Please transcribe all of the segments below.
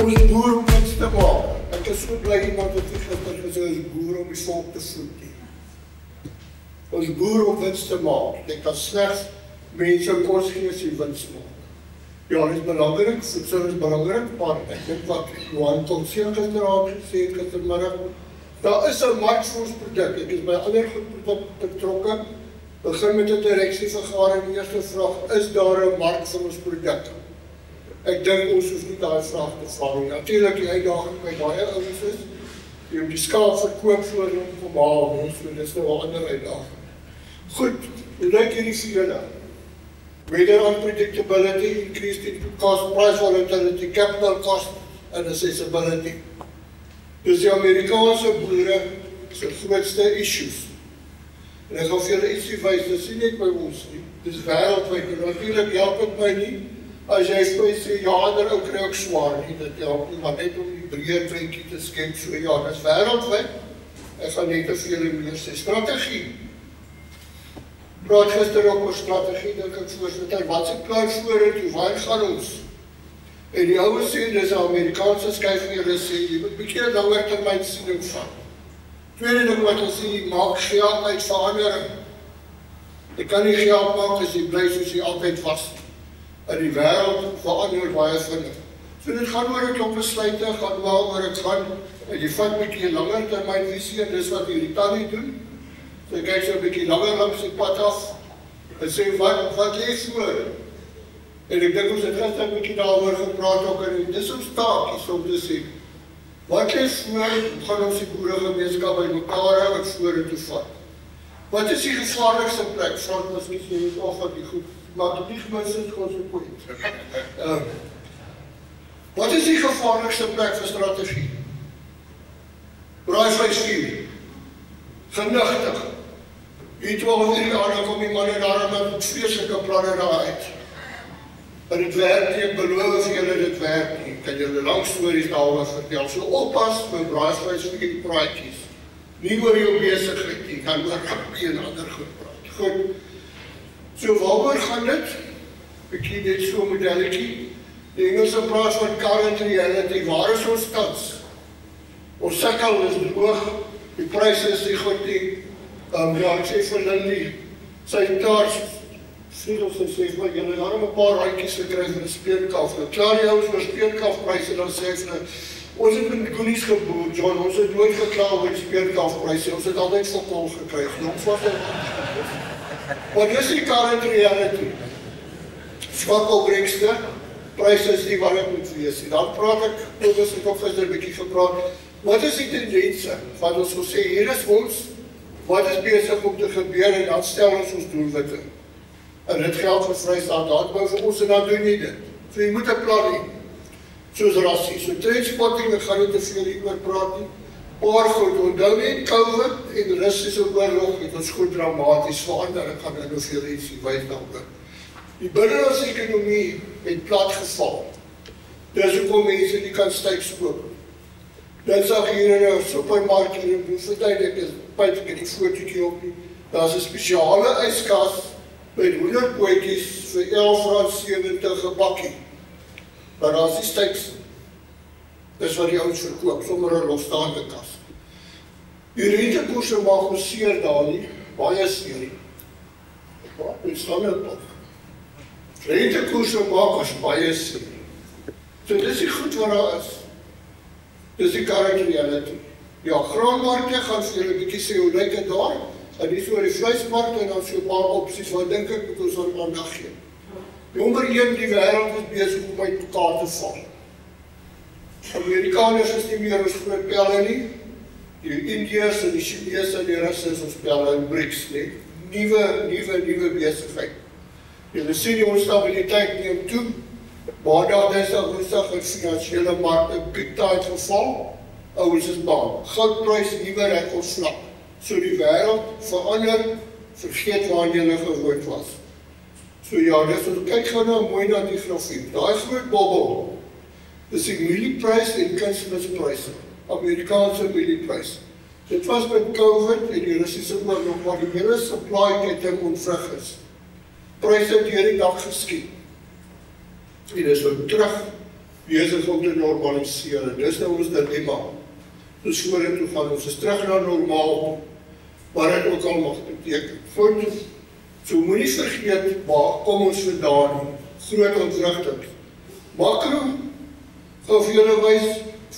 ons boer om iets te maak. Ek is so bly iemand wat nie gister gesê is boer om die volk te voed nie. Ons boer om winst te maak. Jy kan slegs mense kos gee as jy winst maak. Ja, dit is belangrik, voedsel is belangrik, maar ek dink wat Johan Tolsien gisteraan gesê het gistermiddag, daar is 'n mark vir ons produk. Ek is by ander goed betrokke. Begin met 'n direksievergadering. Die eerste vraag, is daar 'n mark vir ons produk? Ek dink ons hoef nie daai vraag te vra nie. Natuurlik die uitdaging by baie ouens is, die om die skaal verkoop voor hom kom haal, so dis nou 'n ander uitdaging. Goed, hoe lyk hierdie vir julle? Whether unpredictability, increased input cost, price volatility, capital cost, and accessibility. Dis die Amerikaanse boere se grootste issues. En ek gaan vir julle ietsie wys, dis nie net by ons nie, dis wêreldwyd. En natuurlik help dit my nie, as jy sê, ja, ander ou kry ook swaar nie, dit help nie, maar net om die breër prentjie te skep, so ja, dis wêreldwyd. Ek gaan net vir julle meer sê, strategie. Praat gister ook oor strategie, dink ek voorsitter, wat se plan vorentoe, waar gaan ons? En die ouens sê, dis 'n Amerikaanse skuif vir julle sê, jy moet bietjie 'n langer termyn siening vat. Tweede ding wat ons sê, maak geld uit verandering. Jy kan nie geld maak as jy bly soos jy altyd was. In die wêreld verander baie vinnig. So dit gaan oor 'n klomp besluite, gaan waaroor dit gaan, en jy vat 'n bietjie 'n langer termyn visie, en dis wat hierdie tannie doen. So ek kyk so 'n bietjie langer langs die pad af, en sê, wat lê voor? En ek dink ons het gister 'n bietjie daaroor gepraat ook, en dis ons taak hier om te sê, wat lê voor, gaan ons die boeregemeenskap by mekaar hou en vorentoe vat? Wat is die gevaarlikste plek? Frans, miskien sê jy of wat die goed, maar dit nie minstens konsekwent. Wat is die gevaarlikste plek vir strategie? Braaivleisvuur. Genigtig. Die 12 uur aan kom die manne daar met vreeslike planne daar uit. En dit werk nie, ek beloof vir julle dit werk nie. Ek kan julle lang stories daaroor vertel. So oppas met braaivleisvuur praatjies. Nie oor jou besigheid nie, kan oor rugby en ander goed praat. Goed. So waaroor gaan dit? Bietjie net so 'n modelletjie. Die Engelse praat van current reality. Waar is ons tans? Ons sukkel is droog. Die pryse is nie goed nie. Ja, ek sê vir Lindy, sy taars, sê ons sê, maar julle het daarom 'n paar randjies gekry vir 'n speenkalf. Nou klaar die ouens oor speenkalfpryse, dan sê ek vir ons het met Goonies geboer, John, ons het nooit gekla oor die speenkalfpryse, ons het altyd volkol gekry. Wat is die current reality? Swak opbrengste, pryse is nie wat het moet wees. Dan praat ek, ons het ook gister 'n bietjie gepraat, wat is die tendense? Wat ons wil sê, hier is ons, wat is besig om te gebeur en dan stel ons doelwitte. En dit geld vir Vrystaat Landbou vir ons en dan doen jy dit. So jy moet 'n plan hê. Soos rassie, so transporting, ek gaan nie te veel hieroor praat nie. Maar goed, onthou net COVID en Russiese oorlog het ons goed dramaties verander. Ek gaan nou vir julle ietsie wys daaroor. Die binnelandse ekonomie het plat geval. Dis hoekom mense nie kan styks koop. Dit sal hier in 'n supermark hier in Bloemfontein, ek is byt ek die fotootjie op nie. Daar's 'n spesiale yskas met hoenderpootjies vir R11.70 'n bakkie. Maar daar's die styks. Dis wat die ouens verkoop, sommer 'n losstaande kas. Die rentekoerse maak ons seer daar nie, baie seer nie. Ek staan net op. Rentekoerse maak ons baie seer. So dis die goed wat daar is. Dis die current reality. Ja, graanmarkte gaan vir julle 'n bietjie sê hoe lyk dit daar. En dis oor die vleismarkte en dan so 'n paar opsies wat dink ek moet ons aan aandag gee. Nommer 1, die wêreld is besig om by mekaar te val. Amerikaners is nie meer ons groot pelle nie. Die Indiërs en die Chinese en die Russe is ons pelle in BRICS nie. Nuwe besigheid. Julle sien die onstabiliteit neem toe. Maandag, Dinsdag, Woensdag in finansiële markte big time geval. Ouens is bang. Goudprys nuwe rekordvlak. So die wêreld verander, vergeet waar jy gewoond was. So ja, dis ons kyk gou nou mooi na die grafiek. Daai groot bobbel. Dis die mielieprys en kunsmispryse. Amerikaanse mielieprys. Dit was met COVID en die Russiese oorlog waar die hele supply ketting ontwrig is. Pryse deur die dag geskiet. En dis ook terug. besig om te normaliseer. Dis nou ons dilemma. Dus vorentoe gaan ons is terug na normaal, maar dit ook al mag beteken. Goed, so moenie vergeet, waar kom ons vandaan, groot ontwrigting. Makro, gaan vir julle wys,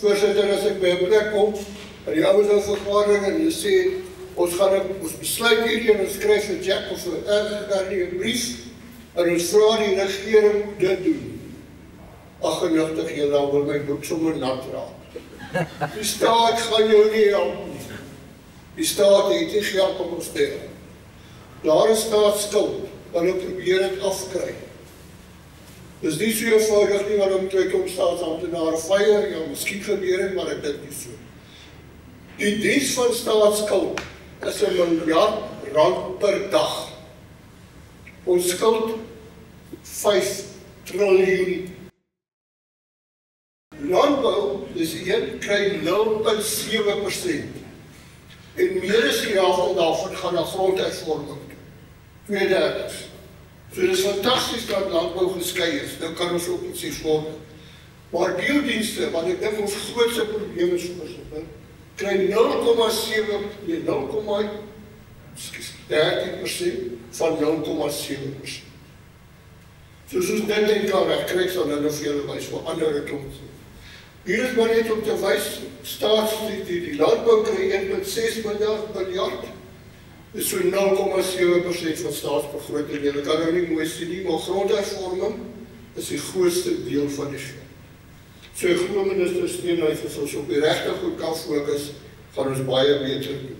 voorsitter, as ek by 'n plek kom, en die ouens nou vergadering, en hulle sê, ons besluit hierdie, en ons skryf vir Jack of een brief, en ons vra die regering moet dit doen. Ag, genigtig julle, dan wil my boek sommer nat raak. Die staat gaan jou nie help nie. Die staat het nie geld om ons te help. Daar is staatsskuld, wat hulle probeer het afkry. Dis nie so eenvoudig nie, want moet uit om staatsamptenare fire, ja, miskien gebeur het, maar ek dink nie so. Die diens van staatsskuld is R1 miljard per dag. Ons skuld 5 triljoen. Landbou, dus een kry 0,7%. En meer as die helfte daarvan gaan na grondhervorming. 2/3. So dit is fantasties dat landbou geskei is. Nou kan ons ook iets vorm. Maar biodienste, wat ek dink ons grootste probleem is voorsitter, kry 0,13% van 0,7%. Soos ons dit denk kan wegkryg, sal nou nog vir julle wys vir ander klomp. Hier is maar net om te wys, die landbou kry 1,6 miljard, is so 0,7% van staatsbegroting. Julle kan nou nie mooi sien nie, maar grondhervorming is die grootste deel van die geld. So ek glo minister Steenhuisen, as ons op die regte goed kan fokus, gaan ons baie beter doen.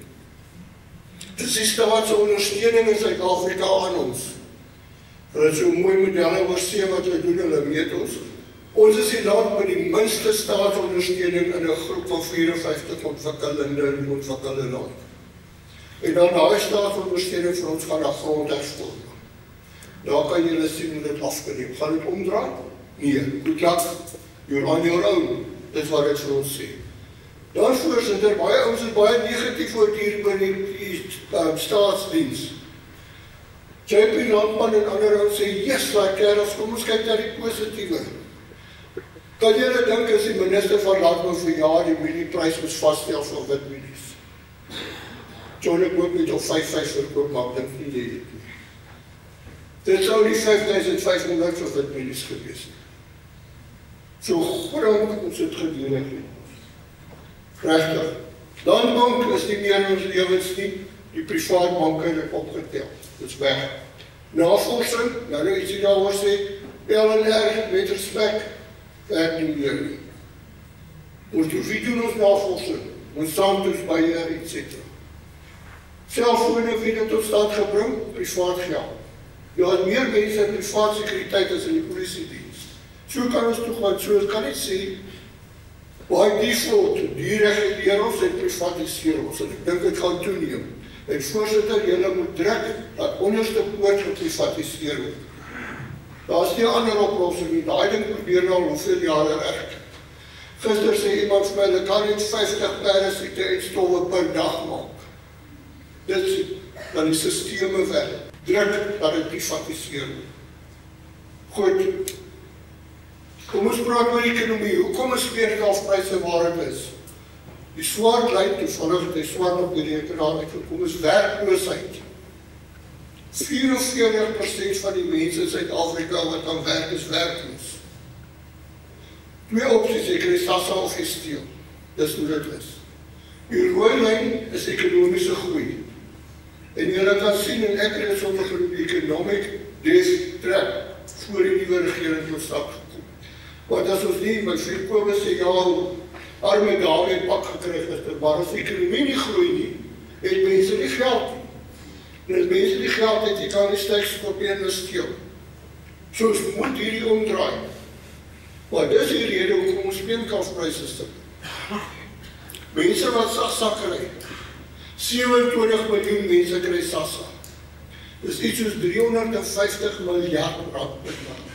Dis die staatse ondersteuning in Suid-Afrika aan ons. Hulle het so mooi modelle oorsee wat hulle doen, hulle meet ons. Ons is die land met die minste staatsondersteuning in 'n groep van 54 ontwikkelende en ontwikkelde lande. En dan daai staatsondersteuning vir ons gaan na grondhervorming. Daar kan julle sien hoe dit afgeneem. Gaan dit omdraai? Nee, goed luck. You're on your own. Dis wat dit vir ons sê. Dan voorsitter, baie ons is baie negatief oor die staatsdiens. JP Landman en ander ouens sê, yes, like kerels, kom ons kyk na die positiewe. Kan julle dink as die minister van Landbou vir jaar die mielieprys moes vasstel vir witmielies? John ek ook net op 5,5 verkoop, maar ek dink nie jy het nie. Dit sou nie 5,500 vir witmielies gewees nie. So grond ons het gedelig nie. Rechtig. Landbank is nie meer in ons lewens nie, die privaat banke het dit opgetel. Dit is weg. Navorsing, nou iets jy daaroor sê, LNR, met respect, werk nie meer nie. Ons doen ons navorsing, ons Santos, Bayer, etc. Selfone wie dit tot stand gebring, privaat geld. Jy het meer mense in privaat sekuriteit as in die politiediens. So kan ons toegaan, so ons kan nie sê, by default, die reguleer ons en privatiseer ons, en ek dink het gaan toeneem. En voorsitter, julle moet druk, dat onderste poort geprivatiseer word. Daar is nie ander oplossing nie, daai ding probeer nou al hoeveel jare werk. Gister sê iemand vir my, hulle kan net 50 perdesiekte uitstowwe per dag maak. Dit is dan die systeme werk. Druk dat het privatiseer word. Goed. Kom ons praat oor ekonomie. Hoekom is speerkalfpryse waar het is? Die swart lyn toevallig het hy swart op die rekenaar uitgekom is werkloosheid. 44% van die mense in Suid-Afrika wat aan werk is werkloos. Twee opsies, jy kry SASSA of jy steel. Dis hoe dit is. Die rooi lyn is ekonomiese groei. En julle kan sien en ek het sommer genoem economic death trap voor die nuwe regering tot stand gekom. Want as ons nie, my vriend Kobus sê, ja, arme dame het pak gekry gister, maar as die ekonomie nie groei nie, het mense nie geld nie. En as mense nie geld het, jy kan nie steeds kopie en steel. So ons moet hierdie omdraai. Maar dis die rede hoekom ons speenkalfpryse stik. Mense wat SASSA kry, 27 miljoen mense kry SASSA. Dis iets soos 350 miljard rand per maand.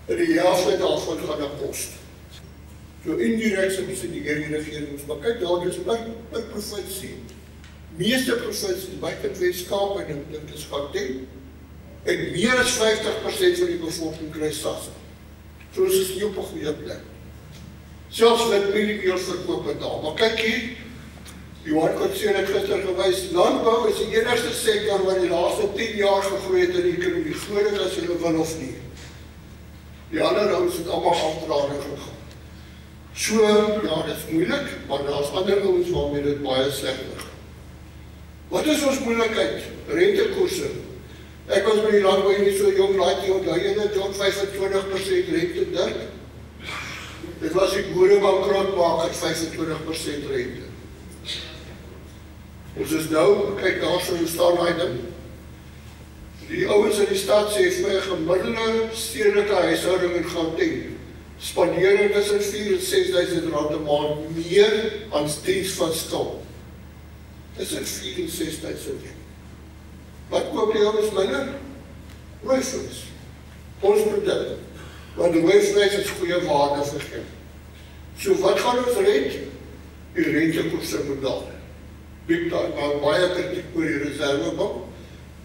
En die helfte daarvan gaan na kost. So indirect subsidieer die regering ons, maar kyk daar, dis per provinsie. Meeste provinsies, buiten Weskaap en ek dink is Gauteng, en meer as 50% van die bevolking kry SASSA. So is nie op 'n goeie plek. Selfs met mieliemeel verkoop het daar. Maar kyk hier, Johan Kotse het gister gewys, landbou is die enigste sektor wat die laaste 10 jaar gegroei het in die ekonomie, glo dit as julle wil of nie. Die ander ouens het allemaal afdraande gegaan. So, ja, dit is moeilik, maar daar is ander ouens waarmee dit baie slegter gaan. Wat is ons moeilikheid? Rentekoerse. Ek was by die landbou nie so jong, laat jy onthou jy net 25% rente dit. Dit was die boerebankrot maak het 25% rente. Ons is nou, kyk daar so staan hy ding. Die ouens in die stad sê vir my gemiddelde stedelike huishouding in Gauteng spandeer tussen 4.000 en 6.000 rand 'n maand meer aan diens van skuld. Tussen 4.000 en 6.000. Wat koop die ouens minder? Rooivleis. Ons produk. Want die rooivleis is goeie waarde vir geld. So wat gaan ons red? Die rentekoerse moet daal. Big time, baie kritiek oor die Reservebank.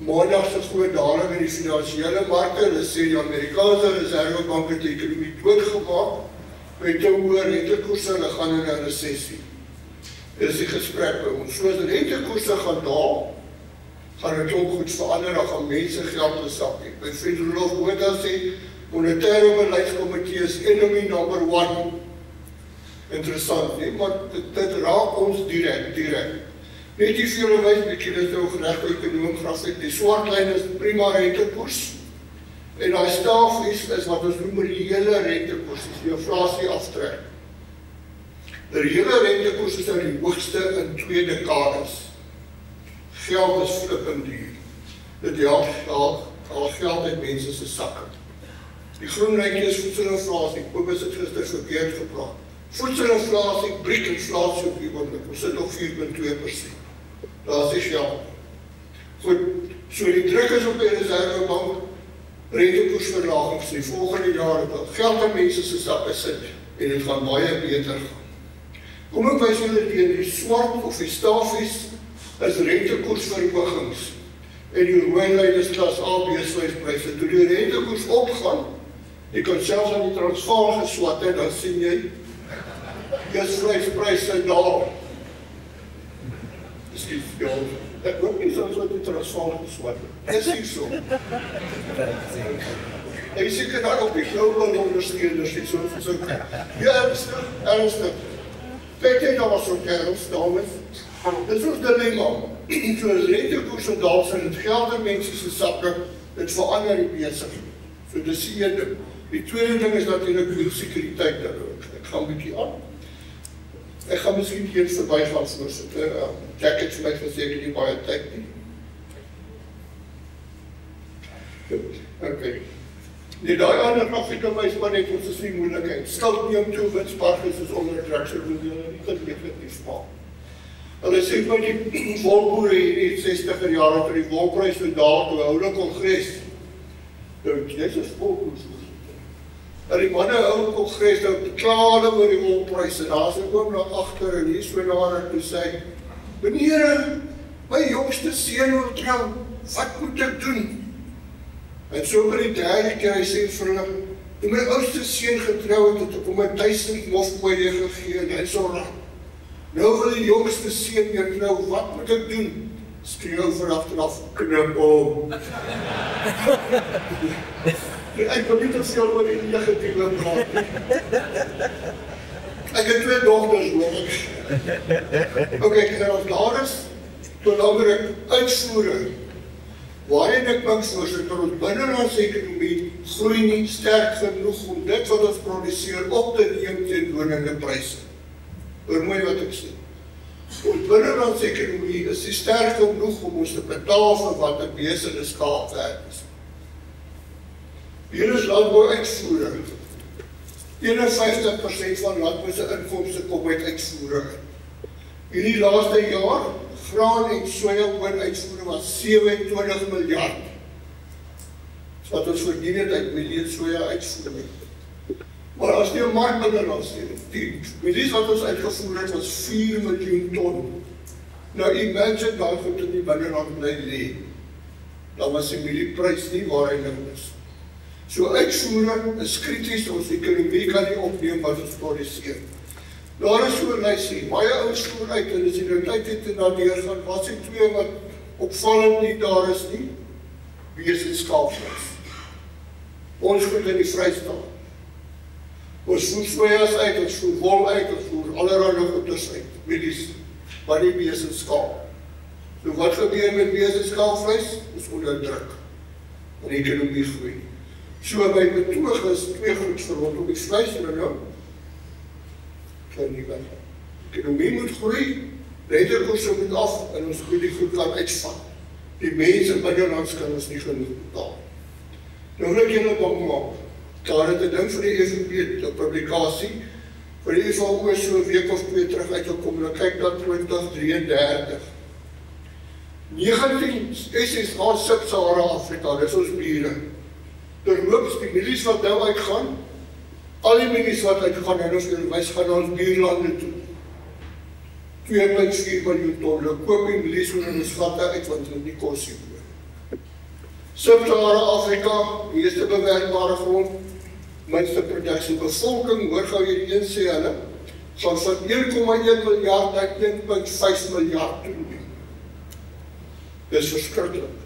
Maandag se groot daling in die finansiële markte, hulle sê die Amerikaanse Reservebank het die ekonomie doodgemaak met te hoë rentekoerse, hulle gaan in 'n resessie. Dis die gesprek by ons. So as rentekoerse gaan daal, gaan dit ook goed verander, dan gaan mense geld besak. My vriend Rolof Botha sê, monetaire beleidskomitee is enemy number 1. Interessant, nie? Maar dit raak ons direk. Net die veel wys, bietjie dit nou geregte ekonom grafiek, die swart lyn is prima rentekoers, en die staafvlies is wat ons noem reële rentekoers, die inflasie aftrek. Die reële rentekoers is nou die hoogste in 2 dekades. Geld is flippend duur. Dit help al geld uit mense se sakke. Die groen lyntjie is voedselinflasie, Kobus het gister verkeerd gepraat. Voedselinflasie, briekinflasie op die oomblik, ons sit op 4,2%. Daar is geld. Goed, so die druk is op die Reservebank, rentekoersverlagings die volgende jaar, dat geld in mense se sakke sit, en dit gaan baie beter gaan. Kom ek wys julle die swart of die stafies, is rentekoersverhogings, en die rooi lyn is klas A beesvleispryse. Toe die rentekoers opgaan, jy kan selfs aan die Transvaal geswat, en dan sien jy, beesvleispryse daal. Ek hoop nie soms wat die Transvaal geswat. Is nie so. Ek seker daar op die global ondersteuners nie, so. Ja, ernstig. Kijk jy nou wat so'n kerels, dames. Dit is ons dilemma. So as rentekoerse daal sal het geld in mense se sakke, dit verander die besig. So dis die een ding. Die tweede ding is natuurlijk biosekuriteit daaroor. Ek gaan 'n bietjie aan. Ek gaan miskien hier verby gaan voorsitter. Jack het vir my gesê ek het nie baie tyd nie. Okay. Die daai ander grafiek wys maar net ons is nie moeilikheid. Skuld neem toe, winsmarges is onder traction, wil julle nie definitief spaar. Hulle sê maar die wolboere in die 60er jare toe die wolprys daal toe hou hulle kongres. Nou, dis is wolboers. En die manne hou 'n kongres nou beklaar oor die wolpryse. Daar's 'n oom daar agter en hier so daar toe sê: "Meneer, my jongste seun wil trou. Wat moet ek doen?" En so by die derde keer hy sê vir hulle: "Toe my oudste seun getrou het ek hom 1000 mofpooie gegee en so reg. Nou wil die jongste seun weer trou. Wat moet ek doen?" Skreeu vanaf knip om. Ek wil nie te veel oor die negatiewe praat. Ek het 2 dogters, hoor ek. Ok, ek gaan daar is, belangrik, uitvoering. Waarin ek voorsitter, ons binnelandse ekonomie groei nie sterk genoeg om dit wat ons produseer op te neem teen wonende pryse. Hoor mooi wat ek sê. Ons binnelandse ekonomie is nie sterk genoeg om ons te betaal vir wat 'n besige skaapwerk is. Hier is landbou uitvoering. 51% van landbou se inkomste kom uit uitvoering. Hierdie laaste jaar, graan en sojaboon uitvoering was 27 miljard. Wat ons verdien het uit milie soja uitvoering. Maar as nie 'n mark binnelands nie. Die milies wat ons uitgevoer het was 4 miljoen ton. Nou imagine daar goed in die binneland bly lê. Dan was die milieprys nie waar hy nou is. So uitvoere is krities, ons ekonomie kan nie opneem wat ons produseer. Daar is so lysie, baie ouens voer uit, en as jy nou tyd het en dan deurgaan, wat is die 2 wat opvallend nie daar is nie? Bees en skaapvleis. Ons goed in die Vrystaat. Ons voer sojas uit, ons voer wol uit, ons voer allerhande goeders uit, medies, maar nie bees en skaap. So wat gebeur met bees en skaapvleis? Ons onderdruk. En die ekonomie groei. So by betoog is 2 goed rondom die vleis, maar nou, kan nie weg. Ekonomie moet groei, rentekoerse moet af, en ons moet die goed kan uitvat. Die mense binnelands kan ons nie genoeg betaal. Nou wil ek julle bang maak. Daar het 'n ding van die EFB, die publikasie, van die FAO so 'n week of 2 terug uitgekom, en dan kyk dat 2033. 19 SSA Sub-Sahara Afrika, dis ons bure. Terloops, die milies wat nou uitgaan, al die milies wat uitgaan, en ons wys gaan na ons buurlande toe. 2,4 miljoen ton, hulle koop die milies en ons vatte uit, want hulle nie kos nie. Sub-Sahara Afrika, die eerste bewerkbare grond, minste produksie, bevolking, hoor gou hierdie een sê hulle, van 1,1 miljard na 1,5 miljard toeneem. Dis verskriklik.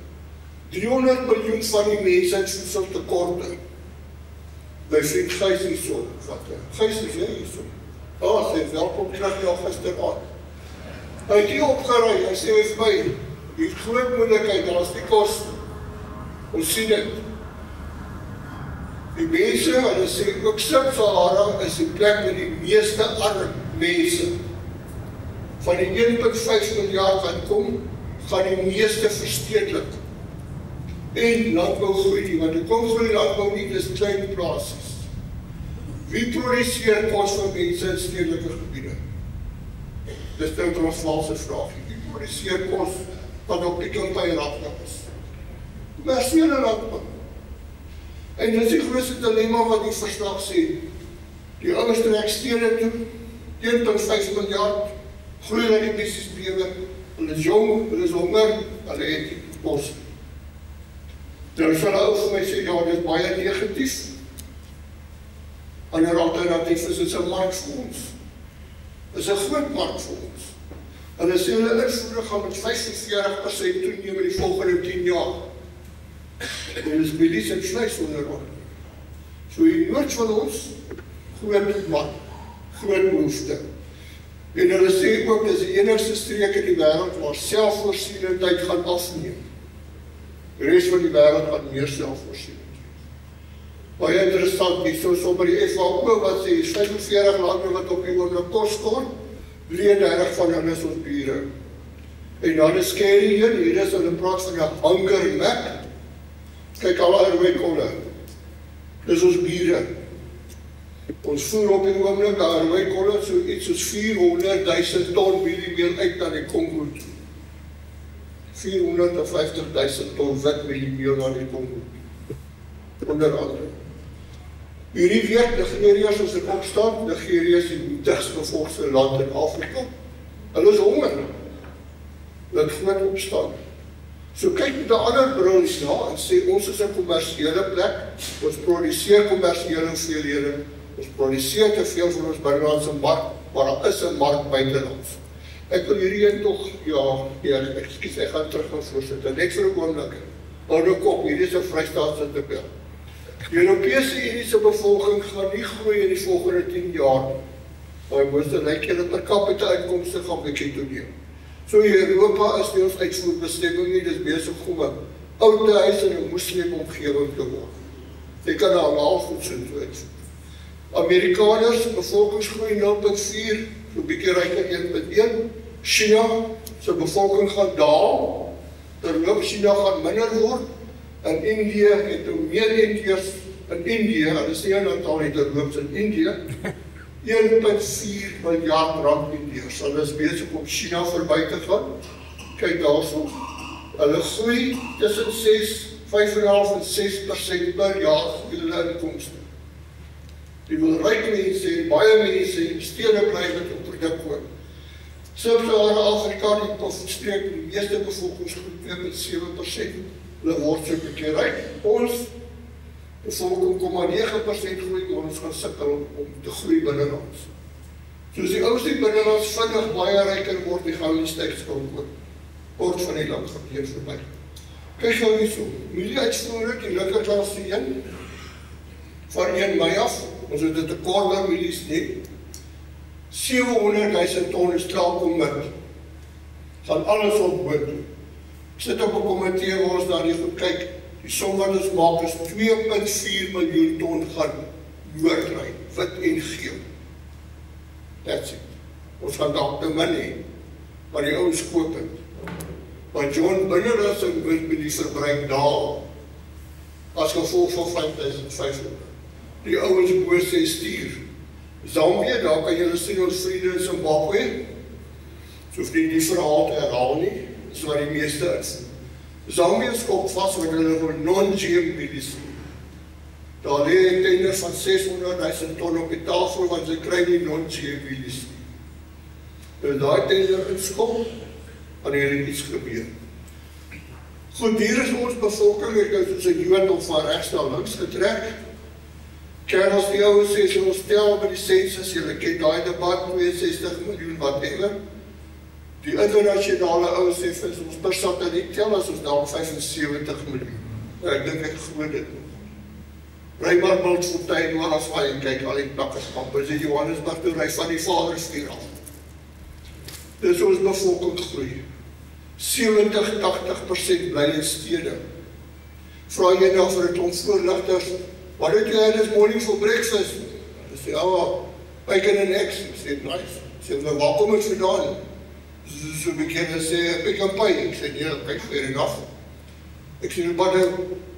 300 miljoen van die mense het voedseltekorte. By vriend Gys hierso, Gys is jy hierso. Sê, welkom terug jou gisteraand. Hy het hier opgeraai, hy sê vir my, die groot moeilikheid, daar is die kos. Ons sien dit. Die mense, hulle sê ook Sub-Sahara is die plek met die meeste arm mense. Van die 1,5 miljard wat kom, gaan die meeste verstedelik. En landbou groei, want die kom groei landbou nie, dis klein plasies. Wie produseer kos van mense in stedelike gebiede? Dis nou ons valse vraag. Wie produseer kos wat op die Kampai Rapna is? Commerciële landbou. En dis die grootste dilemma wat die verslag sê. Die ouers trek stede toe, 1,5 miljard, groei na die besiesbewe, hulle is jong, hulle is honger, hulle het die kos. Nou sal hulle vir my sê, ja, dit is baie negatief. Ander alternatief is 'n mark vir ons. Is 'n groot mark vir ons. Hulle sê hulle invoering gaan met 45% toeneem in die volgende 10 jaar. En dis milies en vleis onderaan. So die noord van ons, groot mark, groot behoefte. En hulle sê ook, dis die enigste streek in die wêreld waar selfvoorsienendheid gaan afneem. Die rest van die wêreld gaan meer selfvoorsienend. Baie interessant, die so sommer die FAO wat sê, 45 lande wat op die oorlog kos kon, 33 van hulle is ons bure. En dan is scary hier is hulle praat van 'n hunger map. Kyk al die rooi kolle. Dis ons bure. Ons voer op die oomblik daar rooi kolle so iets soos 400,000 ton mieliemeel uit na die Kongo toe. 450,000 ton wit mieliemeel na die Kongo. Onder andere. Hierdie week, Nigeria soos dit opstaan, Nigeria is die digsbevolkte land in Afrika. Hulle is honger. Dit groot opstaan. So kyk met 'n ander bril na en sê ons is 'n kommersiële plek, ons produseer kommersiële hoeveelhede, ons produseer te veel vir ons binnelandse mark, maar daar is 'n mark buitelands. Ek wil hierdie een tog, ekskuus, ek gaan terug gaan voorsitter, net vir 'n oomblik. Hou nou kop, hierdie is 'n Vrystaatse tabel. Die Europese Unie se bevolking gaan nie groei in die volgende 10 jaar. Maar moes lyk julle per capita uitkomste gaan bietjie toeneem. So Europa is nie ons uitvoerbestemming nie, dis besig om 'n oude huis in 'n moslim omgewing te word. Jy kan nou al goed sien toe uitvoer. Amerikaners bevolkingsgroei 0,4, so bietjie ryker 1,1. China se bevolking gaan daal, terwyl China gaan minder word. En Indië het meer Indiërs in Indië, hulle sê nou net terloops in Indië, 1,4 miljard rand Indiërs. Hulle is besig om China verby te gaan. Kyk daarso. Hulle groei tussen 5,5 en 6% per jaar vir hulle inkomste. Die wil ryk mense, baie mense in stede bly met 'n produk koop. Sub-Sahara Afrika die streek die meeste bevolkingsgroep 2,7%. Hulle word so 'n bietjie ryk. Ons bevolking 0,9% groei, ons gaan sukkel om te groei binnelands. So as die ouens die binnelands vinnig baie ryker word, die gaan die staatsskuld word van die land gebeur verby. Kyk gou hierso, milie-uitvoere, die linkerklas die een, van 1 Mei af, ons het dit tekort by milies nie, 700.000 ton is klaar commit, gaan alles op boot. Ek sit op 'n komitee waar ons daar nie goed kyk, die som wat ons maak is 2,4 miljoen ton gaan noordry, wit en geel. That's it. Ons gaan dalk te min hê, maar die ouens koop het. Want John binnelands met die verbruik daal, as gevolg van 5.500. Die ouens bo sê stuur. Zambia, daar kan julle sien ons vriende in Zimbabwe, so hoef nie die verhaal te herhaal nie, dis wat die meeste is. Zambia skop vast wat hulle wil non-GM milies. Daar lê 'n tender van 600.000 ton op die tafel, want sy kry nie non-GM milies nie. Dus daai tender inskop, gaan hier iets gebeur. Goed, hier is ons bevolking, ek het soos 'n jood op van regs na links getrek. Kerels die ouwe sê, so ons stel by die census, julle ken daai debat, 62 miljoen, whatever. Die internasionale ouwe sê, vir ons per satelliet tel, as ons daar 75 miljoen. Ek dink ek groot dit nog. Breibaar Bultfontein, waar as waar jy kyk, al die plakkerskamp, is die Johannesburg toe ry van die Vadersvuur af. Dis ons bevolking groei. 70-80% bly in stede. Vraag jy nou vir 'n klomp voorligters, what did you have this morning for breakfast? Hulle sê, bacon and eggs. Ek sê, nice. Ek sê, nou waar kom het vandaan? So begin hulle sê, Pick n Pay. Ek sê, nee, okay, fair enough. Ek sê, but the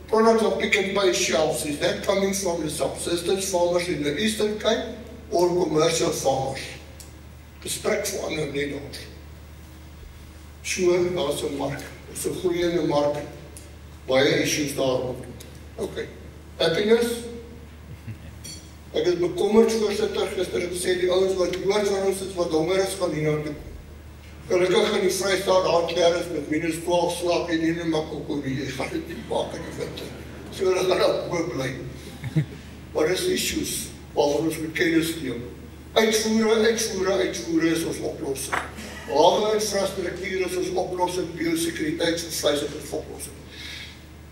product of Pick n Pay shelves, is that coming from the subsistence farmers in the Eastern Cape or commercial farmers? Gesprek verander net ons. So, daar is 'n mark, is 'n groeiende mark, baie issues daarop. Okay. Happiness. Ek is bekommerd, voorsitter, gister gesê die ouens wat hoor van ons is wat honger is, gaan hier na toe. Gelukkig in die Vrystaat aanklaar is met -12 slaap en nie makkokorie, jy gaan dit nie maak in die winter. So hulle gaan op hoop bly. Wat is issues? Waaroor ons moet kennis neem. Uitvoere is ons oplossing. Lage infrastruktuur is ons oplossing, biosekuriteit vir vleis is ons oplossing.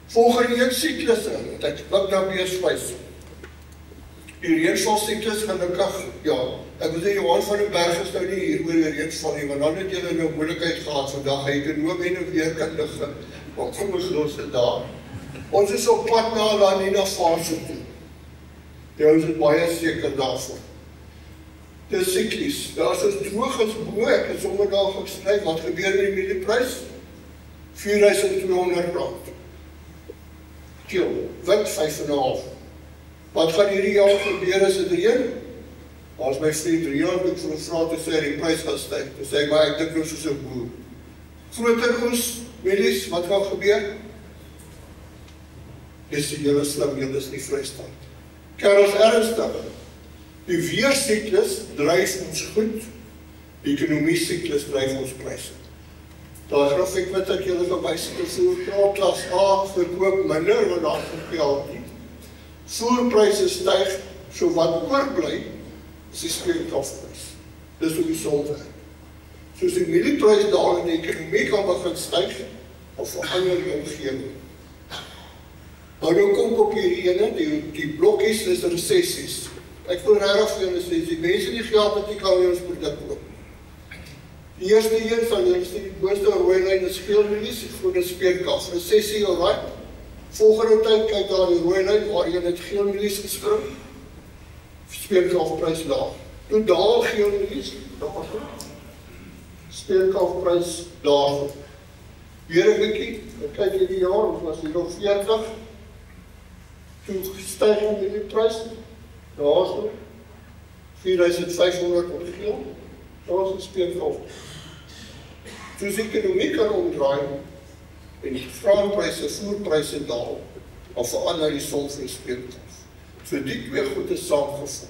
Volgende een siklusse, ek blik na beesvleis. Die reënval-siklus gelukkig, ja, ek moet sê Johan van den Berg is nou nie hier oor die reënval nie, want dan het julle nou moeilikheid gehad vandag, hy het genoem en weerkundige, wat kom ons los het daar. Ons is op pad na La Nina fase toe. Die ons is baie seker daarvoor. Dis siklies, daar is ons droog as boe, ek het sommer daar geskryf, wat gebeur met die mielieprys? R4.200. Keel, wit 5,5. Wat gaan hierdie jaar gebeur as dit reën? As my vriend Rian ek vir 'n vraag te sê die prys gaan styg. Toe sê hy maar ek dink nou soos 'n boer. Groter oes, milies, wat gaan gebeur? Dis die hele slim, julle is nie Vrystaat. Kerels ernstig. Die weersiklus dryf ons goed, die ekonomie siklus dryf ons pryse. Daar grafiek wat ek julle verwys het, so klas A verkoop minder, want daar geld nie. Voerpryse styg, so wat oorbly, is die speelkafprys. Dis hoe die som werk. Soos die mielieprys daal en die ekonomie kan begin styg, of verander die omgewing. Nou kom op hierdie ene, die blokkies is resessies. Ek wil regtig vir julle sê, die mense die geld het nie kan ons produk koop. Die eerste een sal julle sê, die boonste rooi lyn is geelmilies, die groene speelkaf, resessie, alright. Volgende tyd kyk daar die rooi lyn, waar jy het geelmilies geskryf, speelkafprys laag. Toe daal geelmilies, dat was goed. Speelkafprys laag. Weer 'n bietjie, kyk hierdie jaar, ons was hier nog 40, toe styg die prys, daar is nog 4.500 op geel, daar is 'n speelkaf. Toe die ekonomie kan omdraai, en die graanpryse, voerpryse daal, of verander die som vir die speelkaf. So die twee goed is saamgevat.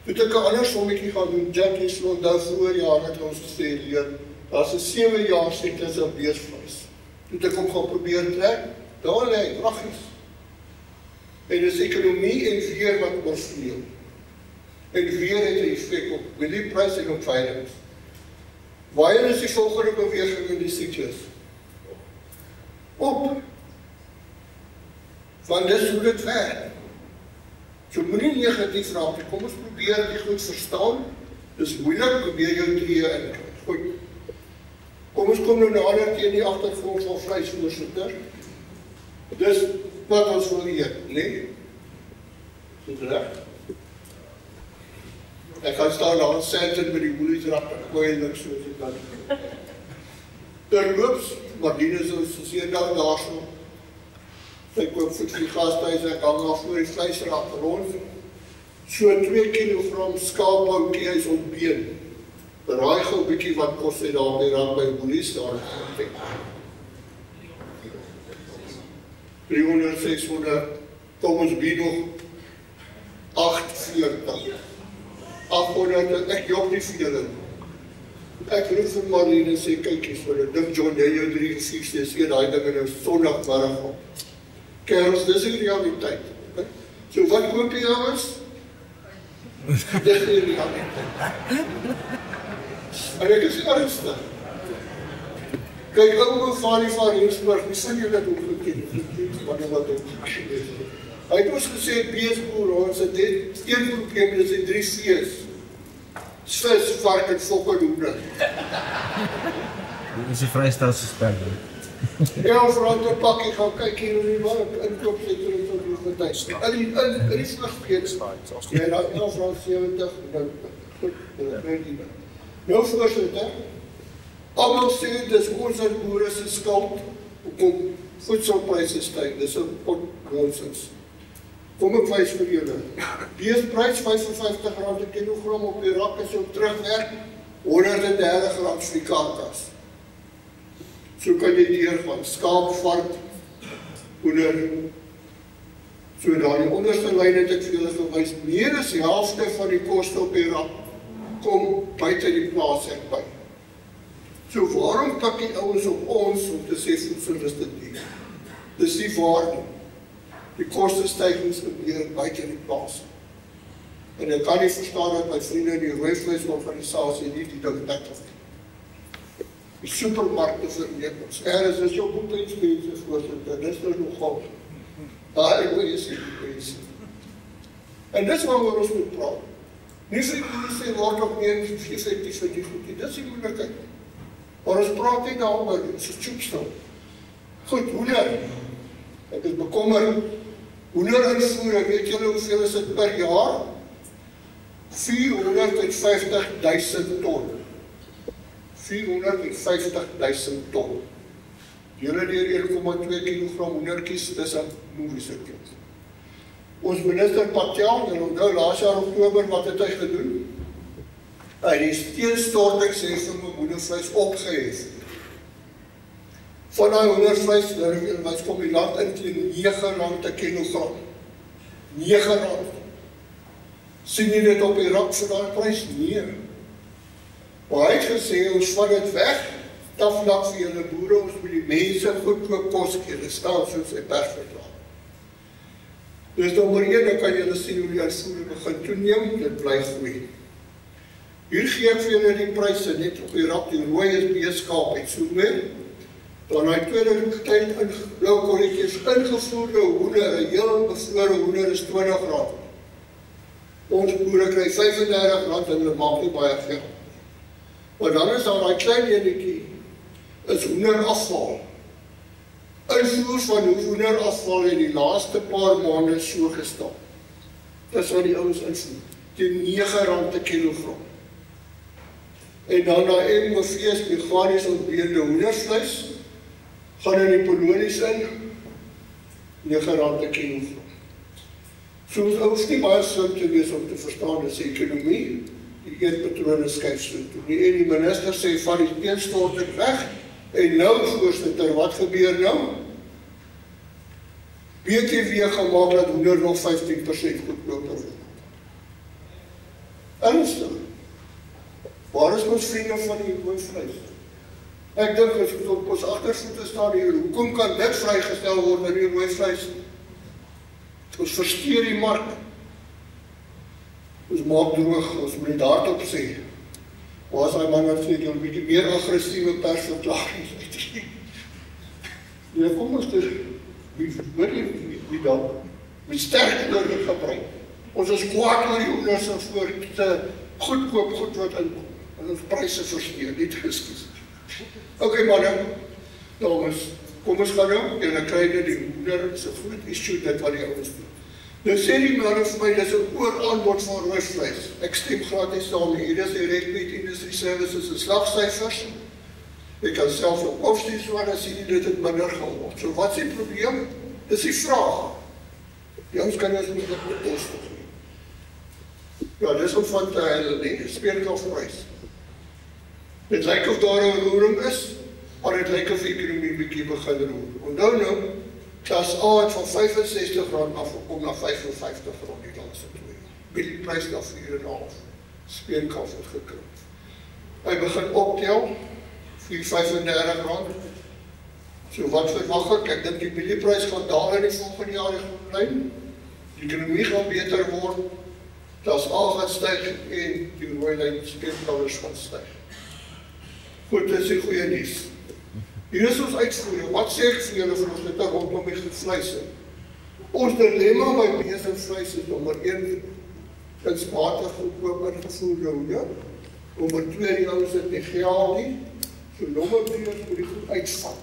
Toe ek 'n ander sommetjie gaan doen, Jackie slot daar vroeër jaar het ons gesê leer, daar's 'n 7 jaar siklus op beesvleis. Toe ek hom gaan probeer trek, daar lê hy, pragtig. En dis ekonomie en weer wat oorvleuel. En weer het 'n effek op mielieprys en op veilings. Waarheen is die volgende beweging in die siklus? Op. Want dis hoe dit werk. So moenie negatief raak nie. Kom ons probeer dit goed verstaan. Dis moeilik, probeer jou tree in. Goed. Kom ons kom nou nader teen die agtergrond van vleisvoorsitter. Dis wat ons wil eet, nee? Goed reg? Ek gaan staan daar en senter met die woelies rap en gooi en niks soos ek kan. Terloops, Marlene is soos eendag daarso. Sy koop vir die gasthuis, ek hang af voor die vleisraak rond. So 2 kilogram skaaphoutjie is op been. Raai gou 'n bietjie wat kos hy daar by raak by woelies daar. 300, 600, kom ons bied nog 840. 800, ek jok nie veel in. Ek roep vir Marlene en sê, kyk eens vir dit, dink John, jy jou 3-4 sê, daai ding in 'n Sondagmiddag op. Kerels, dis die realiteit. So wat koop jy ouers? Dis die realiteit. En ek is ernstig. Kyk, ou Fanie van Rensburg, die sin jy dat ook geken, wat ook hy het ons gesê, beesboer, ons het dit, een probleem, dit is 3 C's. Vis, vark en fok en hoender. Dit is die Vrystaatse spelling. Ja, vooral een pakkie gaan kyk hier in die mark, inkoopsentrum van die Goedhuis. In die vluggeets, jy raak 11,70, goed, nou voorzitter, allemaal sê, dis ons en boere se skuld, om voedselpryse styg, dis 'n pot nonsens. Kom ek wys vir julle. Beesprys R55 per kilogram op die rak is op terugwerk, R130 vir die karkas. So kan jy deurgaan, skaap, vark, hoender. So daar die onderste lyn het ek vir julle gewys, meer as die helfte van die koste op die rak kom buite die plaas en by. So waarom pak die ouens op ons om te sê voedsel is dit nie? Dis nie waar nie. Die kostestygings gebeur buite die plaas. En ek kan nie verstaan dat my vriende in die rooivleisorganisasie nie die ding net of nie. Die supermarkte verneem ons. Is jou boeteinsmense voorzitter, dis nou nogal. Daar is die mense. En dis waaroor ons moet praat. Nie vir die sê, word nog meer effectief vir die goed nie. Dis die moeilikheid. Maar ons praat nie daaroor, dit is tjoepstil. Goed, hoender. Ek is bekommer. Hoender invoer, weet julle hoeveel is dit per jaar? 450.000 ton. 450.000 ton. Julle deur 1,2 kilogram hoendertjies, dis 'n moeilike kind. Ons minister Patel, en onthou laas jaar Oktober, wat het hy gedoen? Hy die steenstortingsheffing op hoendervleis opgehef. Van die hoendervleis, nou kom die land in teen R9 per kilogram. R9. Sien jy dit op die rak vir daai prys? Nee. Maar hy het gesê, ons vat dit weg, taflak vir julle boere, ons moet die mense goedkoop kos gee, dit staan soos sy persverklaring. Dus nommer 1, dan kan julle sien hoe die uitvoering begin toeneem, dit bly groei. Hier gee ek vir julle die pryse, net op die rak, die rooi is beeskaap, het so meer. Dan hy tweede tyd in blauw kolletjies ingevoerde hoender, 'n heel bevrore hoender is R20. Ons boere kry R35 en hulle maak nie baie geld. Maar dan is daar die klein enetjie, is hoenderafval. Invoer van hoenderafval in die laaste paar maande so gestaan. Dis wat die ouens invoer, teen R9 per kilogram. En dan na MV's meganies ontbeerde hoendersvleis, gaan in die polonies in, R9 per kilogram. So ons ouens nie baie slim te wees om te verstaan, dis ekonomie, die eetpatrone skuif so toe. En die minister sê, van die teenstorting weg, en nou, voorzitter, wat gebeur nou? BTW gemaak dat hoender nog 15% goedkoper word. Ernstig. Waar is ons vriende van die rooivleis? Ek dink as ons op ons agtervoete staan hier, hoekom kan dit vrygestel word in die rooivleis? Ons versteur die mark. Ons maak droog, ons moet dit hardop sê. Waar is die man wat sê, jy 'n bietjie meer aggressiewe persverklaring uit? Ja, kom ons dus, wie dan? Met sterk woorde gebruik. Ons is kwaad oor die hoenders en voor te goedkoop goed wat inkom. En ons pryse versteur, niet geskies. Oké manne, dames, kom ons gaan nou, en dan kry jy die hoender, is 'n groot issue dit wat die ouens doen. Nou sê die manne vir my, dis 'n ooraanbod van rooi vleis. Ek stem gratis saam, hier is die Red Meat Industry Services en slagsyfers. Jy kan selfs op opstuur so as jy dit het minder geword. So wat is die probleem? Dis die vraag. Die ouens kan ons nie dit bekost. Ja, dis om van te huil, nee, speelkafprys. Dit lyk of daar 'n roering is, maar dit lyk of die ekonomie bietjie begin roer. Onthou nou, klas A het van R65 afgekom na R55 die laaste 2 jaar. Mielieprys na 4,5. Speenkaf het gekrimp. Hy begin optel, R4,35. So wat verwag ek? Ek dink die mielieprys gaan daal in die volgende jaar bly. Die ekonomie gaan beter word. Klas A gaan styg en die rooi lyn speenkafers gaan styg. Goed, dis die goeie nuus. Hier is ons uitvoering. Wat sê ek vir julle vanoggend rondom die vleis? Ons dilemma by besigvleis is nommer 1 kunsmatig goedkoop ingevoerde hoender. Nommer 2 die ouens het nie geld nie. So nommer 3 is moet die goed uitvat.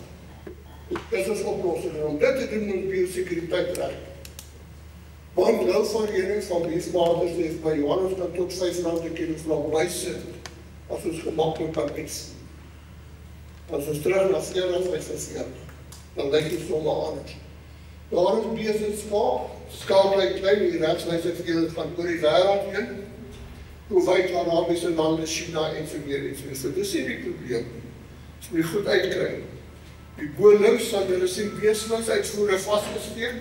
Dis ons oplossing. En om dit te doen moet biosekuriteit reg. Want nou vereniging van beesmaters heeft by Johannes dan tot R5 per kilogram wyse as ons gemaklik kan uitvoer. As ons terug na 40,45, dan lyk die somme anders. Daar is besigskaap, skaap lyk klein, die regswys het vir van oor die wêreld heen, Kuwait, Arabiese lande, China en so meer en so. So dis nie die probleem. Ons moet goed uitkry. Die bo links sal julle sien beesvleis uitvoere vasgesteek.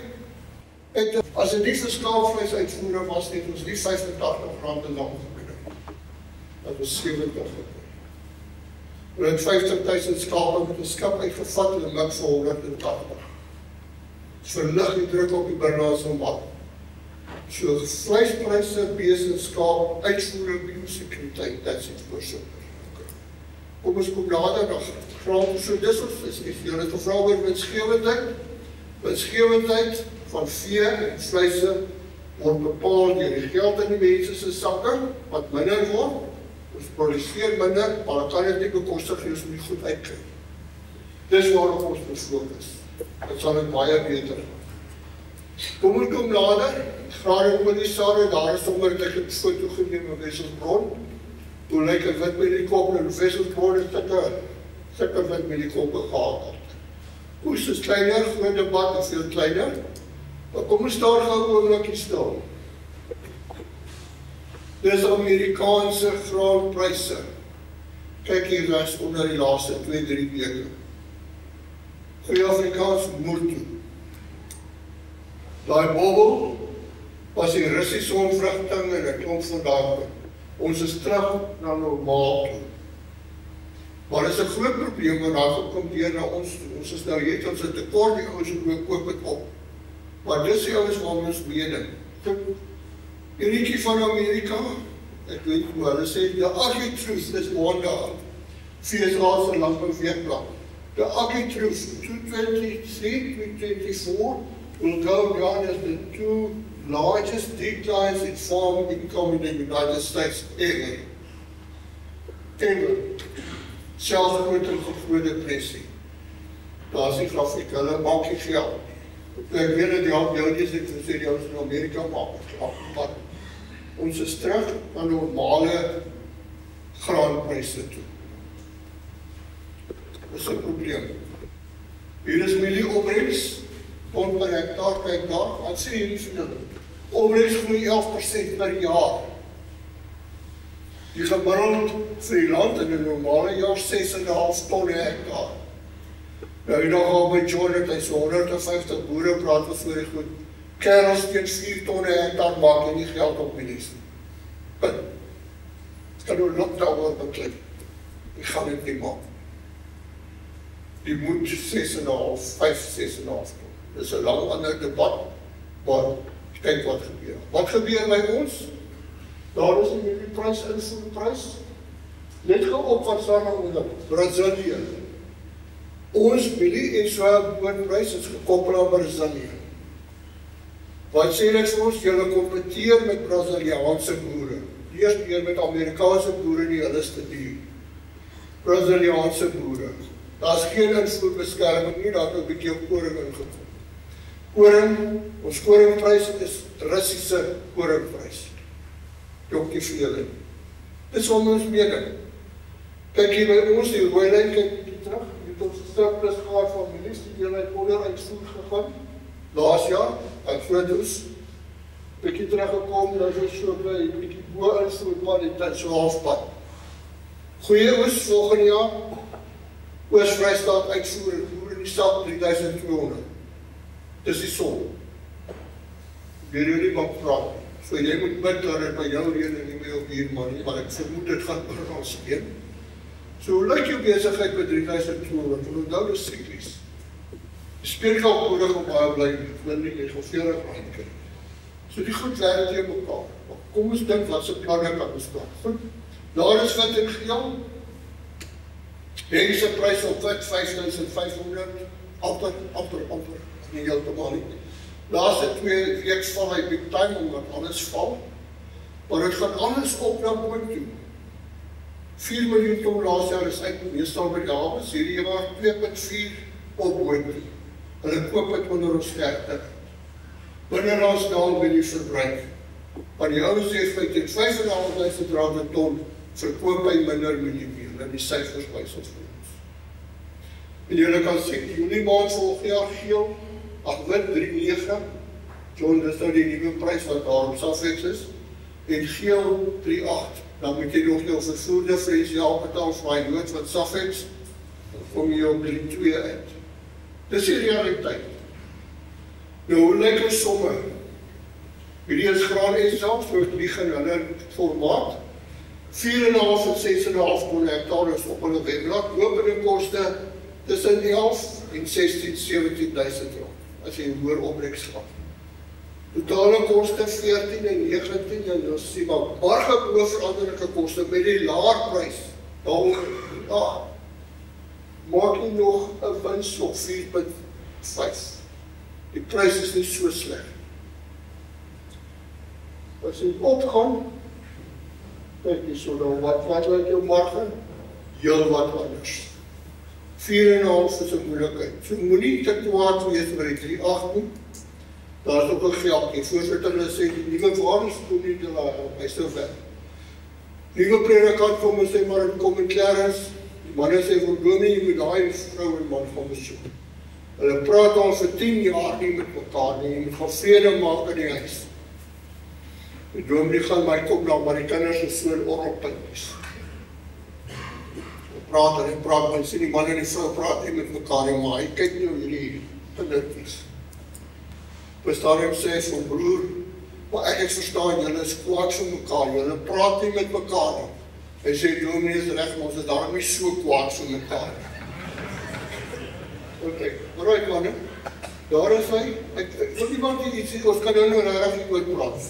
As dit nie vir skaapvleis uitvoere was, het ons nie R85 te lang gekry. Dat was 70 gekry. Hulle het 50,000 skape met 'n skip uitgevat en 'n mik vir 180. Dis verlig die druk op die binnelandse mark. So vleispryse, bees en skaap, uitvoere, biosekuriteit, dit is voorsonder. Kom ons kom nader na grond, so dis ons is. Julle het gevra oor winsgewendheid. Winsgewendheid van vee en vleise word bepaal deur die geld in die mense se sakke, wat minder word. Ons produseer minder, maar dan kan dit nie bekostig nie as ons nie goed uitkry. Dis waarop ons moet fokus. Dit sal dit baie beter. Kom ons kom nader, grade oor die sade, daar is sommer dat ek 'n foto geneem op Wesselsbron. Hoe lyk 'n wit mieliekop en Wesselsbron het sulke wit mieliekoppe gehad. Oes is kleiner, groot debat is veel kleiner. Maar kom ons daar gou 'n oombliekie stil. Dis Amerikaanse graanpryse. Kyk hier was onder die laaste 2-3 weke. Goeie Afrikaans moet toe. Daai bobbel was die Russiese ontwrigting en 'n klomp van daai. Ons is terug na normaal toe. Maar dit is 'n groot probleem wat daar gekom deur na ons toe. Ons is nou het ons 'n tekort, die ouens moet koop dit op. Maar dis die ouens waarmee ons meeding. Die liedjie van Amerika, ek weet hoe hulle sê, the ugly truth is born out. FSA se landbouweekblad. The ugly truth, 2023-2024 will go down as the 2 largest declines in farm income in the United States ever. Ever. Selfs met 'n groot depressie. Daar is die grafiek, hulle maak nie geld. Ek weet dat die albeeldies het gesê die ouens in Amerika maak geld, maar ons is terug na normale graanpryse toe. Dis 'n probleem. Hier is mielieopbrengs, pond per hektaar, kyk daar, wat sê hierdie vir julle? Opbrengs groei 11% per jaar. Die gemiddeld vir die land in 'n normale jaar 6,5 ton per hektaar. Nou jy nog by John het hy so 150 boere praat wat voor die goed. Kerels teen 4 ton per hektaar maak jy nie geld op mielies. Dit kan nou lockdown word beklim. Jy gaan dit nie maak. Die moet 6,5, 5, 6,5 ton. Dis 'n lang ander debat, maar Kyk wat gebeur. Wat gebeur by ons? Daar is die prys, invoerprys. Let gou op wat staan daar onder. Brazilië. Ons milie en sojaboonprys is gekoppel aan Brazilië. Wat sê dit vir ons? Julle kompeteer met Braziliaanse boere. Die eerste keer met Amerikaanse boere nie, hulle is te duur. Braziliaanse boere. Daar is geen invoerbeskerming nie, daar het 'n bietjie op koring ingekom. Koring, ons koringprys is Russiese koringprys. Jok nie vir julle. Dit is om ons mening. Kyk hier by ons, die rooi lyn, kyk hier terug, hier het ons surplus gehad van milies, die eenheid onder uitvoer gegaan. Laas jaar, uit foto's, bietjie teruggekom, dat is so by bietjie bo invoer, maar dit is so halfpad. Goeie oes, volgende jaar, Oos-Vrystaat uitvoer, boer in die stad 3200. Dis die som. Weer jullie wat praat. So jy moet bid dat het by jou rede nie meer op hier man nie, maar ek vermoed dit gaan oor ons heen. So hoe lyk jou besigheid met 3200? Onthou dis siklies. Die speelgeld nodig om baie bly, nie, jy gaan veel rand kry. So die goed werk teen mekaar. Kom ons dink wat se planne kan bestaan. Goed. Daar is wat in geel. Mense prys op wit 5500, amper, nie heeltemal nie. Laaste 2 weke val hy big time omdat alles val, maar het gaan alles op na boontoe. 4 miljoen ton laas jaar is uit, meestal by Davis, hierdie jaar 2,4 op boontoe. Hulle koop het onder ons sterkte. Binnelands daal by die verbruik. Maar die ouens sê feit het 5.500 rand 'n ton, verkoop hy minder milimeter, en die syfers wys ons vir ons. En julle kan sê, die Julie maand volgende jaar geel, wit 3,9, John, dis nou die nuwe prys wat daar op Safex is, en geel 3,8, dan moet jy nog jou vervoerde vreesjaal betaal vir my nood wat Safex, dan kom jy op 3,2 uit. Dis die realiteit. Nou, hoe lyk ons somme? Hierdie is graan SA, so het lieg in hulle formaat, 4,5 en 6,5 ton hektaar is op hulle webblad, lopende koste tussen 11 en 16.000-17.000 rand. As jy hoor opbreks gehad. Totale koste 14 en 19 en dan sê maar veranderlike koste met die laer prys. Daar maak jy nog 'n wins op 4,5. Die prys is nie so sleg. As jy opgaan, kyk jy so nou wat lyk jou marge? Heel wat anders. 4,5 is 'n moeilikheid. So moenie te kwaad wees oor die 3,8 nie. Daar is ook 'n geldjie. Voorsitter hulle sê die nuwe waardes kom nie te laag op by so ver. Nuwe predikant kom en sê maar dit kom in Clarence. Die manne sê vir dominee jy moet daai vrou en man gaan besoek. Hulle praat al vir 10 jaar nie met mekaar nie. Jy moet gaan vrede maak in die huis. Die dominee gaan my kop na, maar die kinders is so in orrelpuntjies. Praat, en sien die man en die vrou praat nie met mekaar nie, maar hy kyk nie hoe hierdie pinnertjies. Op 'n stadium sê hy vir broer, maar ek verstaan, julle is kwaad vir mekaar, julle praat nie met mekaar nie. Hy sê, dominee is reg, maar ons is daarom nie so kwaad vir mekaar nie. Ok, right man, daar is hy, ek wil iemand die iets sê, ons kan nou reg nie oor praat.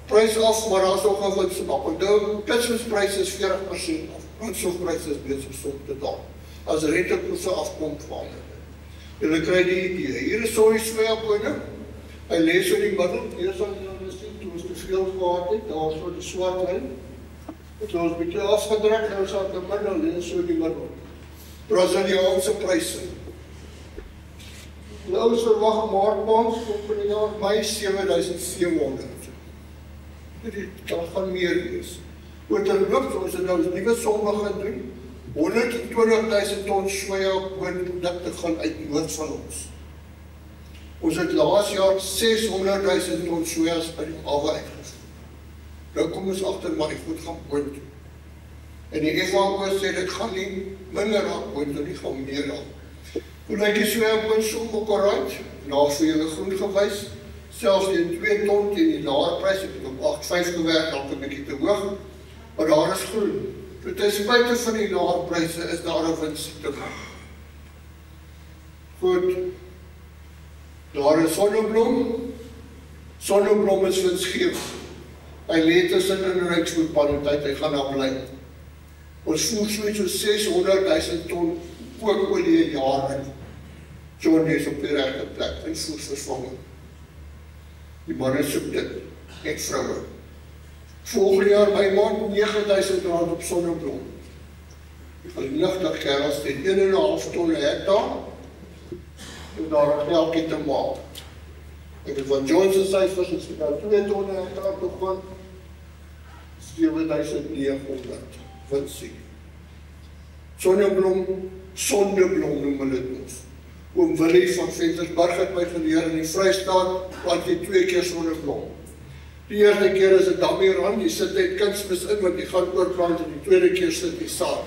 Prys af, maar daar is nog een winst op. Onthou, kussensprys is 40% af. Brandstofprys is bezig om te daal. As rentekoerse afkom van. Julle kry die idee. Hier is soja-bone. Hy lees so die middel. Hier sal julle sien, toe ons te veel gehad het, daar is so die swart lyn. Het ons bietjie afgedruk, nou sal die middel, lees so die middel. Braziliaanse pryse. Nou is verwag maartmaand, op in die jaar Mei 7.700. Dit gaan meer wees. Oor terloop, ons het nou nuwe somme gaan doen, 120.000 ton soja-boonprodukte gaan uit noord van ons. Ons het laas jaar 600.000 ton sojas uit die hawe uitgevoer. Nou kom ons agter, maar die goed gaan boontoe. En die FAO sê, dit gaan nie minder raak boontoe, die gaan meer raak. Hoe lyk die soja-boonsom ook alright? Nou vir julle groen gewys, selfs die 2 ton teen die laer prys, ek het op 8,5 gewerk, dalk 'n bietjie te hoog, maar daar is groen. So ten spyte van die laer pryse is daar 'n wins te maak. Goed, daar is sonneblom, Sonneblom is winsgewend. Hy lê tussen in Ryksmuurmunisipaliteit, hy gaan daar bly. Ons voer so 600.000 ton kookolie 'n jaar in. John is op die regte plek, hy voer vervanging. Die manne soek dit, net vroue. Volgende jaar my maand R9.000 op sonneblom. Ligtig kerels teen 1,5 ton hektaar, en daar elke te maak. Ek het van Johnson syfers, as jy nou 2 ton hektaar begon, 7.900, wat sê. Sonneblom, sondeblom noem hulle dit ons. Oom Willie van Ventersburg het my geleer in die Vrystaat, want jy 2 keer sonneblom. Die eerste keer is dit daarmee rand, jy sit net kunsmis in, want jy gaan oorplant, en die tweede keer sit jy saad.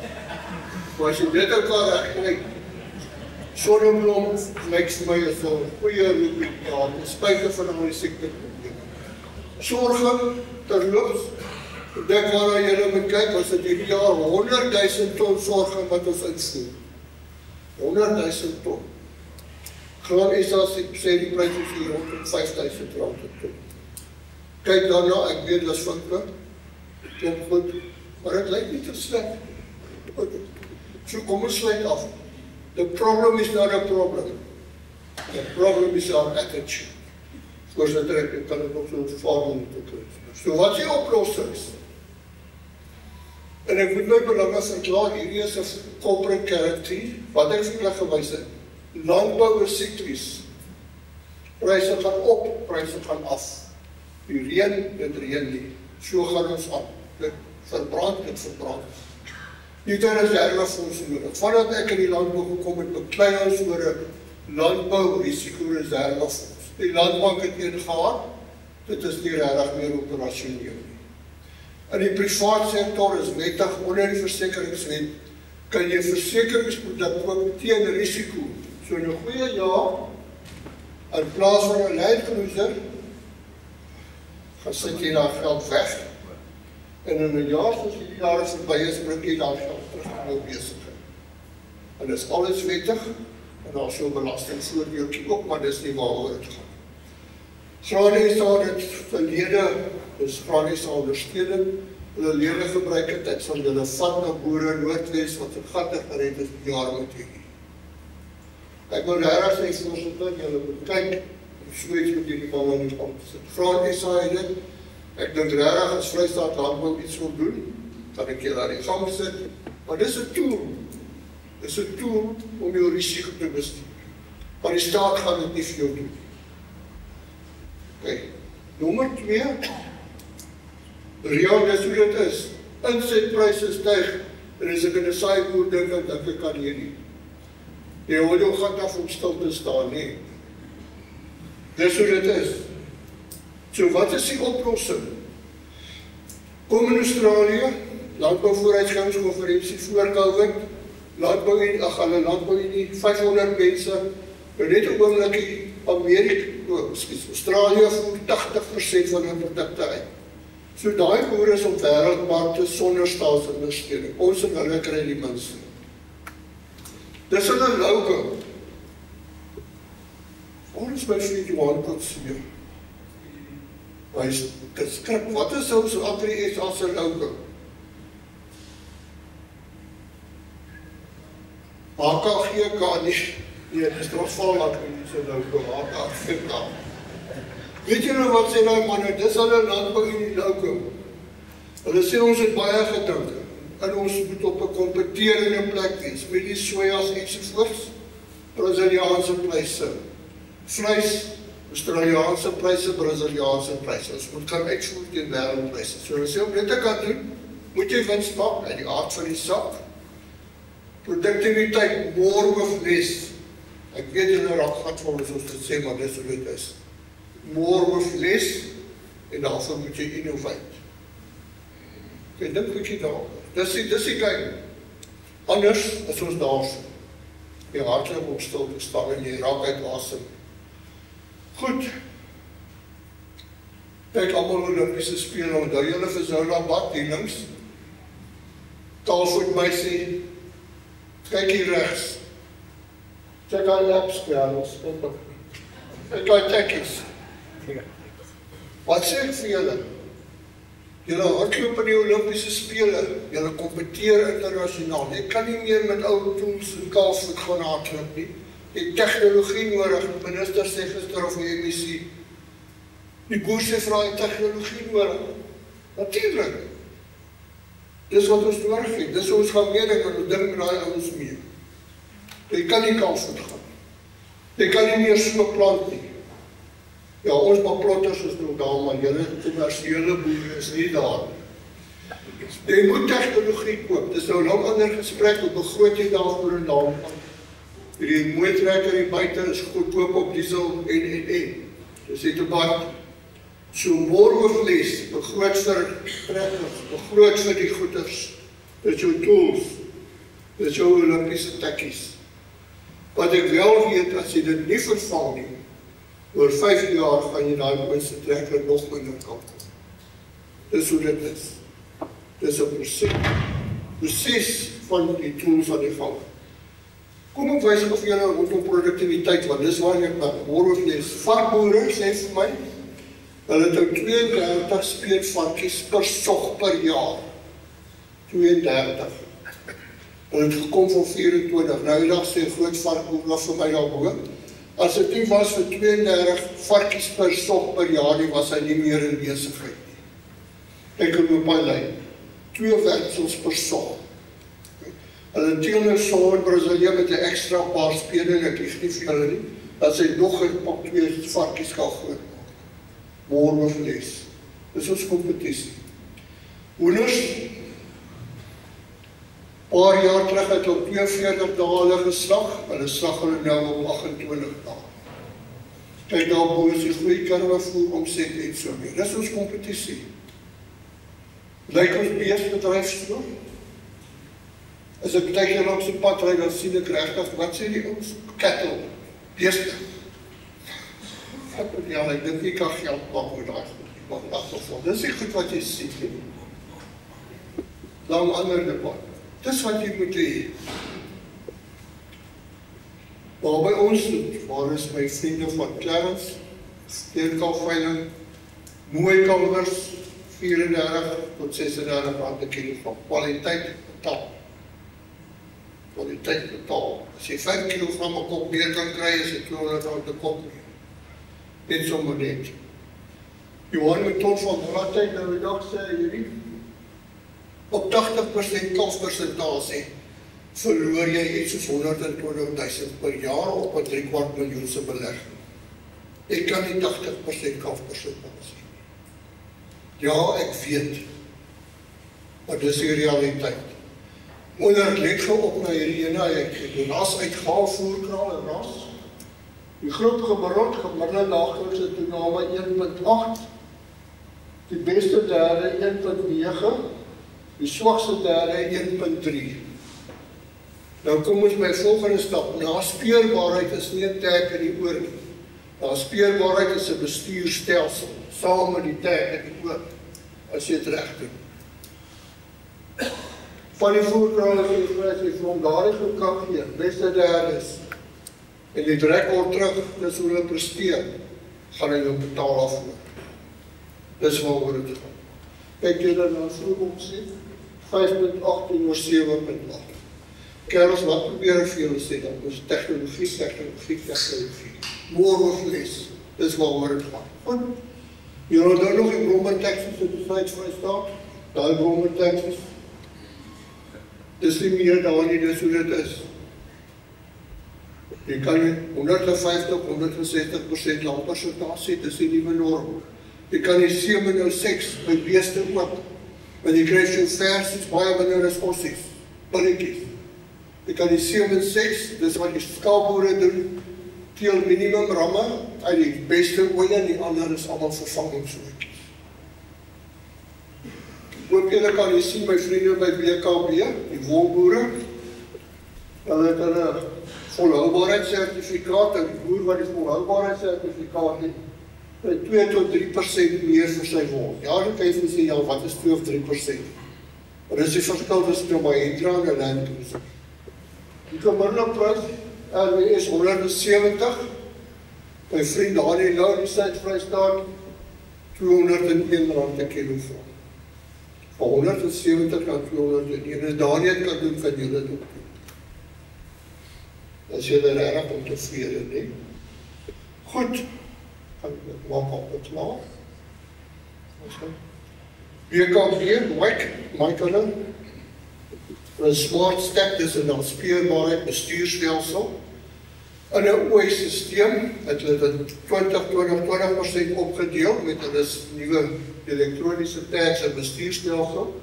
Maar as jy dit ook al recht krijg, sonneblom lyk vir my as 'n goeie roepie, ja, ten spyte van al die siekteprobleme. Sorge, terloops, dink waar julle moet kyk, was dit hierdie jaar 100.000 ton sorge wat ons invoer. 100.000 ton. Graan SA sê die prijs is hier rond R5.000 per ton. Kyk daarna, ek weet dat is vinke, klop goed, maar het lyk nie te sleg. So kom ons sluit af. The problem is not a problem. The problem is our attitude. Voorzitter, ek kan het nog so ontvaardig moet kry. So wat is die oplossings? En ek moet my belange verklaar, hierdie is 'n corporate character, wat ek vir julle gewys het. Landbou is siklies. Pryse gaan op, pryse gaan af. Die reën, dit reën nie. So gaan ons aan. Dit verbrand. Nie daar is reservefondse nodig. Vandat ek in die landbou gekom het, beklei ons oor 'n landbou risiko-reservefonds. Die landbank het een gehad, dit is nie regtig meer operasioneel nie. In die privaat sektor is wettig onder die versekeringswet, kan jy versekeringsproduk koop teen risiko. So in 'n goeie jaar, in plaas van 'n Land Cruiser, gaan sit jy daar geld weg. En in 'n jaar, soos die jare verby is, bring jy daar geld terug aan jou besigheid. En dis alles wettig, en daar is so belastingvoordeeltjie ook, maar dis nie waaroor het gaan. Graan SA dit verlede, dis Graan SA ondersteuning, hulle lede gebruik het, ek sal julle vat na boere Noordwes, wat een gatte gered is, jaar met hierdie. Ek wil regtig sê, voorzitter, julle moet kyk, so iets met hierdie bal in die hand sit. Graan SA het dit, ek dink regtig as Vrystaat Landbou iets wil doen, kan ek julle aan die gang sit, maar dis 'n tool. Dis 'n tool om jou risiko te bestuur. Maar die staat gaan dit nie vir jou doen. Okay. Nommer 2, reël dis hoe dit is. Insetpryse styg, en as ek in 'n saai boer dink, dan ek kan hier nie. Die olie gaan af om stil te staan, nie. Dis hoe dit is. So wat is die oplossing? Kom in Australië, landbouvooruitgangskonferensie voor COVID, landbouunie, 500 mense, net op oomlik Australië voer 80% van hun produkte uit. So daai boere is op wêreldmarkte sonder staatsondersteuning. Ons en hulle kry die minste. Dis hulle logo. Waar is my vriend Johan Kotse? Hy is geskrik, wat is ons Agri SA se logo? HKGK nie, nee, dit is Transvaal Agri se logo, HKGK. Weet julle wat sê nou manne, dis hulle landbou in die logo. Hulle sê ons het baie gedink, en ons moet op 'n kompeterende plek wees, met die sojas ensovoorts, Braziliaanse pryse, vleis, Australiaanse pryse, Braziliaanse pryse. Ons moet kan uitvoer teen wêreldpryse. So as jy om dit te kan doen, moet jy winst maak uit die aard van die saak. Produktiwiteit, more of less. Ek weet julle raak gatvol as ons dit sê, maar dis hoe dit is. More of less, en daarvoor moet jy innovate. Ek dink bietjie daaroor. Dis die klein. Anders as ons daar sien. Jy hartlik op stil te staan en jy raak uit asem. Goed. Kyk almal Olympiese spele, onthou julle vir Zola Bak hier links. Taalvoet meisie. Kyk hier regs. Check our laps, girls. Kyk our tekkies. Wat sê ek vir julle? Julle hardloop in die Olympiese Spele, julle kompeteer internasionaal. Jy kan nie meer met ou tools en kalfvoet gaan hardloop nie. Jy het tegnologie nodig. Die minister sê gister of die MEC. Die boer sê vir hy tegnologie nodig. Natuurlijk. Dis wat ons nodig het. Dis ons gaan meeding en ons ding met die ouens mee. Jy kan nie kalfvoet gaan. Jy kan nie meer so plant nie. Ja, ons plotters is nog daar, maar julle kommersiële boere is nie daar. Jy moet tegnologie koop. Dis nou 'n ander gesprek, hoe begroot jy daarvoor en daarvan. Die motortrekker hier buite is goedkoop op diesel en. Dis het 'n pad. So boorhoofles, begroot vir trekkers, begroot vir die goeders. Dis jou tools. Dis jou Olympiese tekkies. Wat ek wel weet, as jy dit nie vervang nie, oor 5 jaar gaan jy daai mooiste trekker nog minder kan kom. Dis hoe dit is. Dis 'n proses van die tools van die vang. Kom ek wys of julle rondom produktiwiteit, want dis waar ek môre lees. Varkboere sê vir my, hulle het 32 speervarkies per sog per jaar. 32. Hulle het gekom van 24. Nou die dag sê groot varkboer vir my daarbo. As dit nie was vir 32 varkies per sog per jaar nie, was hy nie meer in besigheid nie. Ek loop my lyn. 2 werksels per sog. Hulle teenoor so in Brazilië met 'n ekstra paar spene, ek lieg nie vir hulle nie, dat sy nog 'n pak 2 varkies kan groot maak. Boorhoofles. Dis ons kompetisie. Hoenders, paar jaar terug het op 42 dae hulle geslag, hulle slag hulle nou op 28 dae. Kyk daar hoe is die goeie karwe voer omset en so meer. Dis ons kompetisie. Lyk ons beestebedryf so? As ek kyk hier op sy pad ry, dan sien ek regtig, wat sê die ons? Cattle, beeste. Ja, ek dink nie kan geld maak met daai goed. Dis die goed wat jy sien. Lang ander debat. Dis wat jy moet hê. Maar by ons, waar is my vriende van Clarence, steenkalfveiling, mooi kalvers, 34 tot 36 rand per kilogram, kwaliteit betaal. Kwaliteit betaal. As jy 5 kilogram 'n kop meer kan kry, is dit 200 rand per kop meer. Net sommer net. Johan met ton van Bratheid, nou die dag sê hierdie, op 80% kalfpersentasie verloor jy iets soos 120.000 per jaar op 'n 3/4 miljoen se belegging. Jy kan nie 80% kalfpersentasie. Ja, ek weet. Maar dis die realiteit. Onder let geop na hierdie ene, ek het die ras uitgehaal, voerkraal en ras. Die groep gemiddeld daglikse toename 1.8, die beste derde 1.9, die swakste derde 1.3. Nou kom ons by volgende stap. Naspeurbaarheid is nie 'n tag in die oor nie. Naspeurbaarheid is 'n bestuurstelsel, saam met die tag in die oor, as jy dit reg doen. Van die voerkrale jy vir hom daardie gekak gee, beste derde is, en die rekord terug, dis hoe hulle presteer, gaan hy jou betaal afvoer. Dis waaroor dit gaan. Kyk jy dan na vroeg omsien, 5.18 oor 7.8. Kerels, wat probeer ek vir julle sê dan? Ons tegnologie. Boorhoofles, dis waaroor dit gaan. Goed, julle dan nog die Brommer-Texas in die Suid-Vrystaat, daai Brommer-Texas, dis nie meer daar nie, dis hoe dit is. Jy kan 150-160% landpersentasie, dis die nuwe norm. Jy kan die semen nou seks by beeste ook, want jy kry so versies, baie minder as ossies, billetjies. Jy kan die semen seks, dis wat die skaapboere doen, teel minimum ramme, uit die beste olie en die ander is allemaal vervangingsootjies. Hoop julle kan jy sien my vriende by BKB, die wolboere, hulle het hulle volhoubaarheidssertifikaat, en die boer wat die volhoubaarheidssertifikaat het, 2 tot 3% meer vir sy wol. Ja, dan kan jy sê, ja, wat is 2 of 3%? Maar dis die verskil tussen my Mahindra en 'n Land Cruiser. Die gemiddelde prys, RWS 170, my vriend daar in die Suid-Vrystaat, R201 per kilogram. Van 170 na 201, en Daniel kan doen, kan julle doen. As julle regtig ontevrede nie. Goed, gaan ek maak op het klaar. BKB, Mike hulle, een smart stack, dis een aanspeelbaarheid bestuurstelsel. In een OI-systeem het hulle dit 20% opgedeel met hulle nieuwe elektronische tags en bestuurstelsel.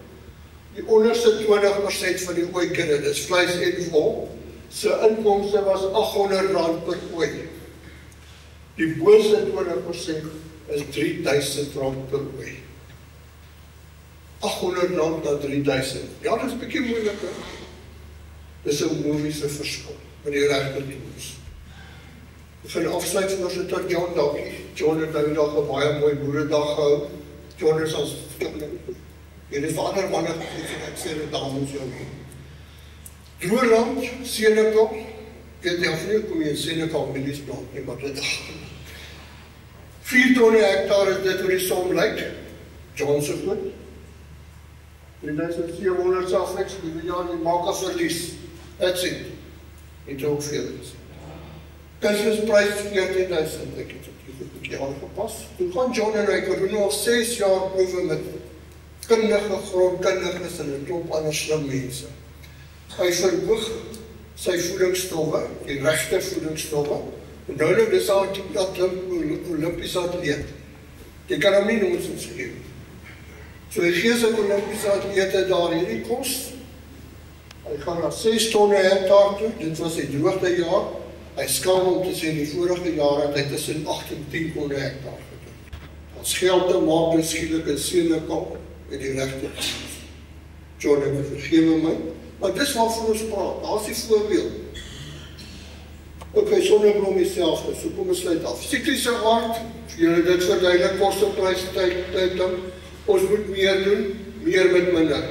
Die onderste 20% van die OI-kinde, dis vleis en vol, sy inkomste was R800 per OI. Die boonste 20% is R3000 per OI. R800 na R3000. Ja, dit is 'n bietjie moeiliker. Dis 'n moviese verskil met die regte diens. Vir die afsluit van ons tot John Dokkie. John het nou nog 'n baie mooi boeredag gehou. John is ons hierdie vader manne ek sê dit dames jou. Droeland, Senekal, weet jy of nie kom jy in Senekal milies plant nie, maar dit is 4 tonne hektaar is dit hoe die som lyk. John se goed. 3700 self niks, die jaar die maak 'n verlies. That's it. Het ook veel is. Kunsmisprys 14.000, ek het dit 'n bietjie aangepas. Toe gaan John en hy doen al 6 jaar proewe met kundige grondkundiges en 'n klomp ander slim mense. Hy verhoog sy voedingsstowwe, die regte voedingsstowwe. En nou dis al die Olimpiese atleet. Jy kan hom nie nonsens gee. So hy gee sy Olimpiese atlete daar hierdie kos. Hy gaan na 6 tonne hektaar toe, dit was die droogte jaar. Hy skaal om te sê die vorige jaar het hy tussen 8 en 10 tonne hektaar gedoen. As geld te maak is skielik 'n Senekal met die regte. John, ek vergewe my, maar dis waarvan ons praat, daar is die voorbeeld. Ok, Sonneblom dieselfde, so kom ons sluit af. Sikliese aard, julle dit verduidelik, kosteprys tyd, ons moet meer doen, meer met minder.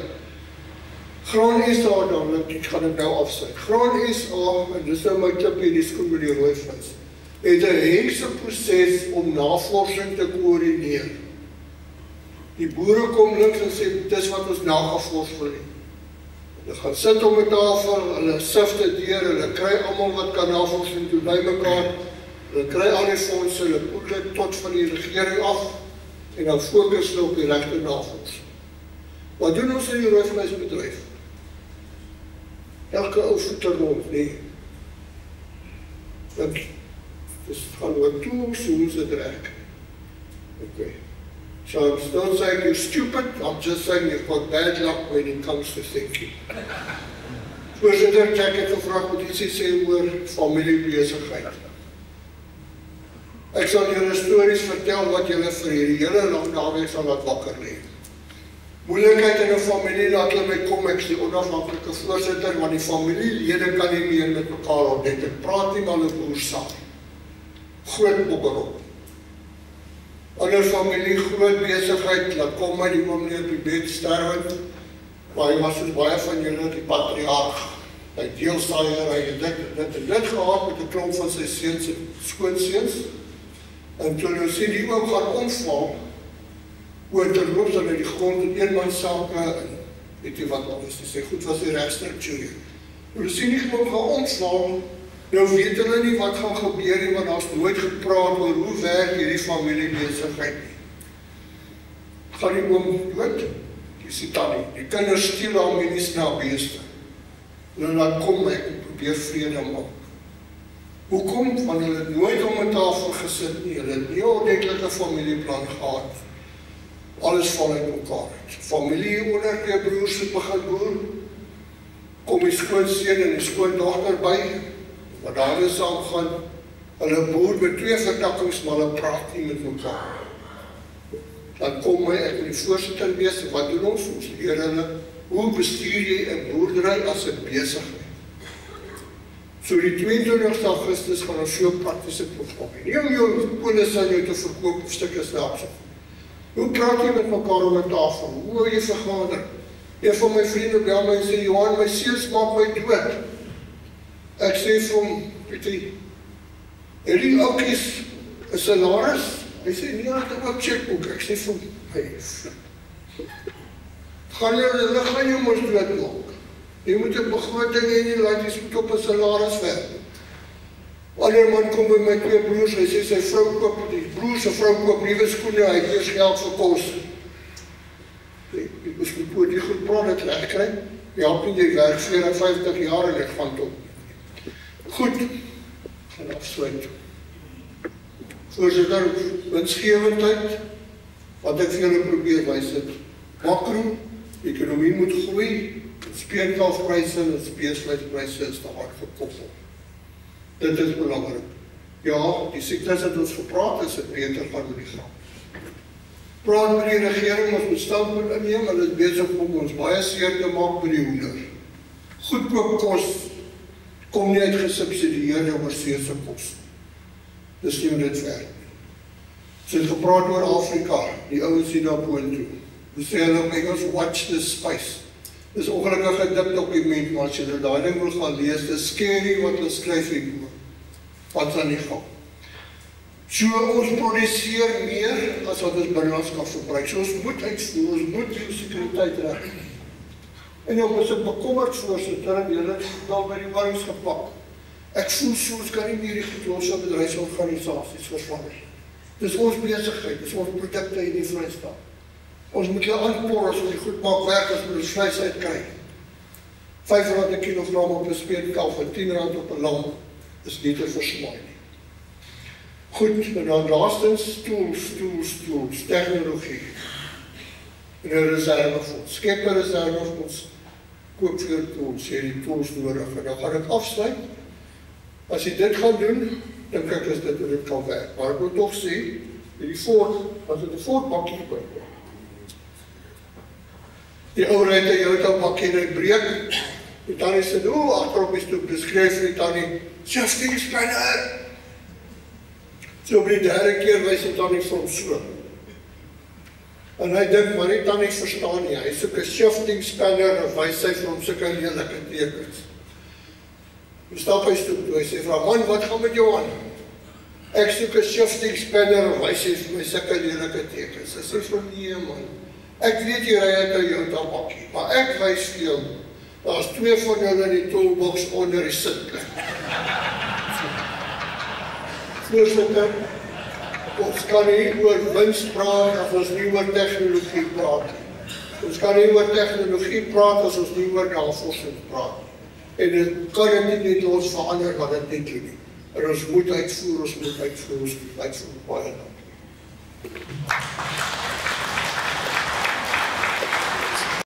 Graan SA dan, ek gaan dit nou afsluit. Graan SA, en dis nou my tip hier, die skoen met die rooi vleis, het 'n hekse proses om navorsing te koördineer. Die boere kom links en sê, dis wat ons nagevors wil hê. Hulle gaan sit om 'n tafel, hulle sifte deur, hulle kry almal wat kan navorsing doen bymekaar, hulle kry al die fondse, hulle koek dit tot van die regering af, en dan fokus hulle op die regte navorsing. Wat doen ons in die roofvleisbedryf? Elke ou voeter rond, nee. Dis gaan wat toe, so hoe dit reg. Okay. So I'm not saying you're stupid, I'm just saying you've got bad luck when it comes to thinking. Voorzitter, ek het gevraag wat iets sê oor familiebesigheid. Ek sal julle stories vertel wat julle vir hierdie hele lang naweek sal laat wakker lê. Moeilikheid in 'n familie, laat hulle my kom, ek is die onafhanklike voorsitter, want die familielede kan nie meer met mekaar opdet. Ek praat nie maar hulle broers saam. Groot bokkerop. Ander familie, groot besigheid, laat kom my die oom nie op die bed sterwend, maar hy was soos baie van julle die patriarg, hy deelsaaier, hy het dit gehad met 'n klomp van sy seuns en skoonseuns, en toe nou sien die oom gaan omval, oor terloops dan uit die grond en eenmansake, en weet jy wat alles, die sê goed was die rechtsstructuur. Toe sien die oom gaan omval, nou weet hulle nie wat gaan gebeur nie, want daar is nooit gepraat oor hoe werk hierdie familiebesigheid nie. Gaan die oom dood? Die sê tannie, die kinders steel aan medies na beeste. Nou laat kom ek en probeer vrede maak. Hoekom? Want hulle het nooit om 'n tafel gesit nie, hulle het nie 'n ordentlike familieplan gehad. Alles val uit mekaar. Familie onder twee broers het begin boer, kom die skoonseun en die skoondogter by, wat daar is saam gaan, hulle boer met 2 vertakkings, maar hulle praat nie met mekaar. Dan kom my, ek moet die voorsitter wees, wat doen ons? Ons leer hulle, hoe bestuur jy 'n boerdery as 'n besigheid? So die 22 Augustus gaan ons so praktiese program. Nie om jou polis aan jou te verkoop of stukke snaps. Hoe praat jy met mekaar om 'n tafel? Hoe wil jy vergader? Een van my vriende bel my en sê, Johan, my seuns maak my dood. Ek sê vir hom, weet jy, hierdie oukies 'n salaris, Hy sê, nee, ek het ook checkboek. Ek sê vir my, gaan jou mos doodmaak. Jy moet 'n begroting hê en jy laat jy moet op 'n salaris werk. Ander man kom by my 2 broers, hy sê sy vrou koop, die broer se vrou koop nuwe skoene, hy het eers geld vir kos. Ek moes moet die goed produk regkry. Ja, jy werk 54 jaar en dit gaan tot. Goed, gaan afsluit. Voorzitter, winsgewendheid, wat ek vir julle probeer wys het, makro, ekonomie moet groei, speelkalfpryse en speelsluitpryse is daar gekoppel. Dit is belangrik. Ja, die siektes het ons gepraat, is het beter gaan met die grap. Praat met die regering, ons moet standpunt inneem, hulle is besig om ons baie seer te maak met die hoender. Goedkoop kos, kom nie uit gesubsidieerde oorseese kos. Dis nie hoe dit werk. Ons het gepraat oor Afrika, die ouens hier daar boontoe. Hoe sê hulle op Engels, watch this space. Dis ongelukkig 'n dik dokument, maar as jy daai ding wil gaan lees, dis scary wat hulle skryf hierbo. Wat aan die gang. So ons produseer meer as wat ons binnelands kan verbruik. So ons moet uitvoer, ons moet die sekuriteit reg. En ook as ek bekommerd voorsitter, en julle het al by die warings gepak. Ek voel so, ons kan nie meer die gelosse bedryfsorganisasies verslaan nie. Dis ons besigheid, dis ons produkte in die Vrystaat. Ons moet hulle aanpoor as ons die goed maak werk as ons vleis uitkry. R5 'n kilogram op 'n speelkalf en R10 op 'n lam is nie te versmaai nie. Goed, en dan laastens tools, tegnologie. En 'n reservefonds. Skep 'n reservefonds, koop vir tools, jy het die tools nodig en dan gaan dit afsluit. As jy dit gaan doen, dan kyk as dit kan werk. Maar ek moet tog sê, die Ford, as dit 'n Ford bakkie by. Die ouer het 'n Toyota bakkie en hy breek. Die tannie sê, agterop die stoep, beskryf die tannie, safety spanner. So op die derde keer wys die tannie vir hom so. En hy dink, maar die tannie verstaan nie, hy soek 'n shifting spanner en wys sy vir hom sulke lelike tekens. Hy stap hy stoep toe, hy sê, "Vrou man, wat gaan met jou aan?" "Ek soek 'n shifting spanner en wys hy vir my sulke lelike tekens." Hy sê vir nee man, "Ek weet jy ry 'n Toyota bakkie, maar ek wys vir jou, daar's 2 van julle in die toolbox onder die sitplek." Voorzitter, ons kan nie oor wins praat as ons nie oor tegnologie praat. Ons kan nie oor tegnologie praat as ons nie oor navorsing praat. En dit kan dit nie net ons verander wat dit net doen nie. En ons moet uitvoer, ons moet uitvoer, baie dankie.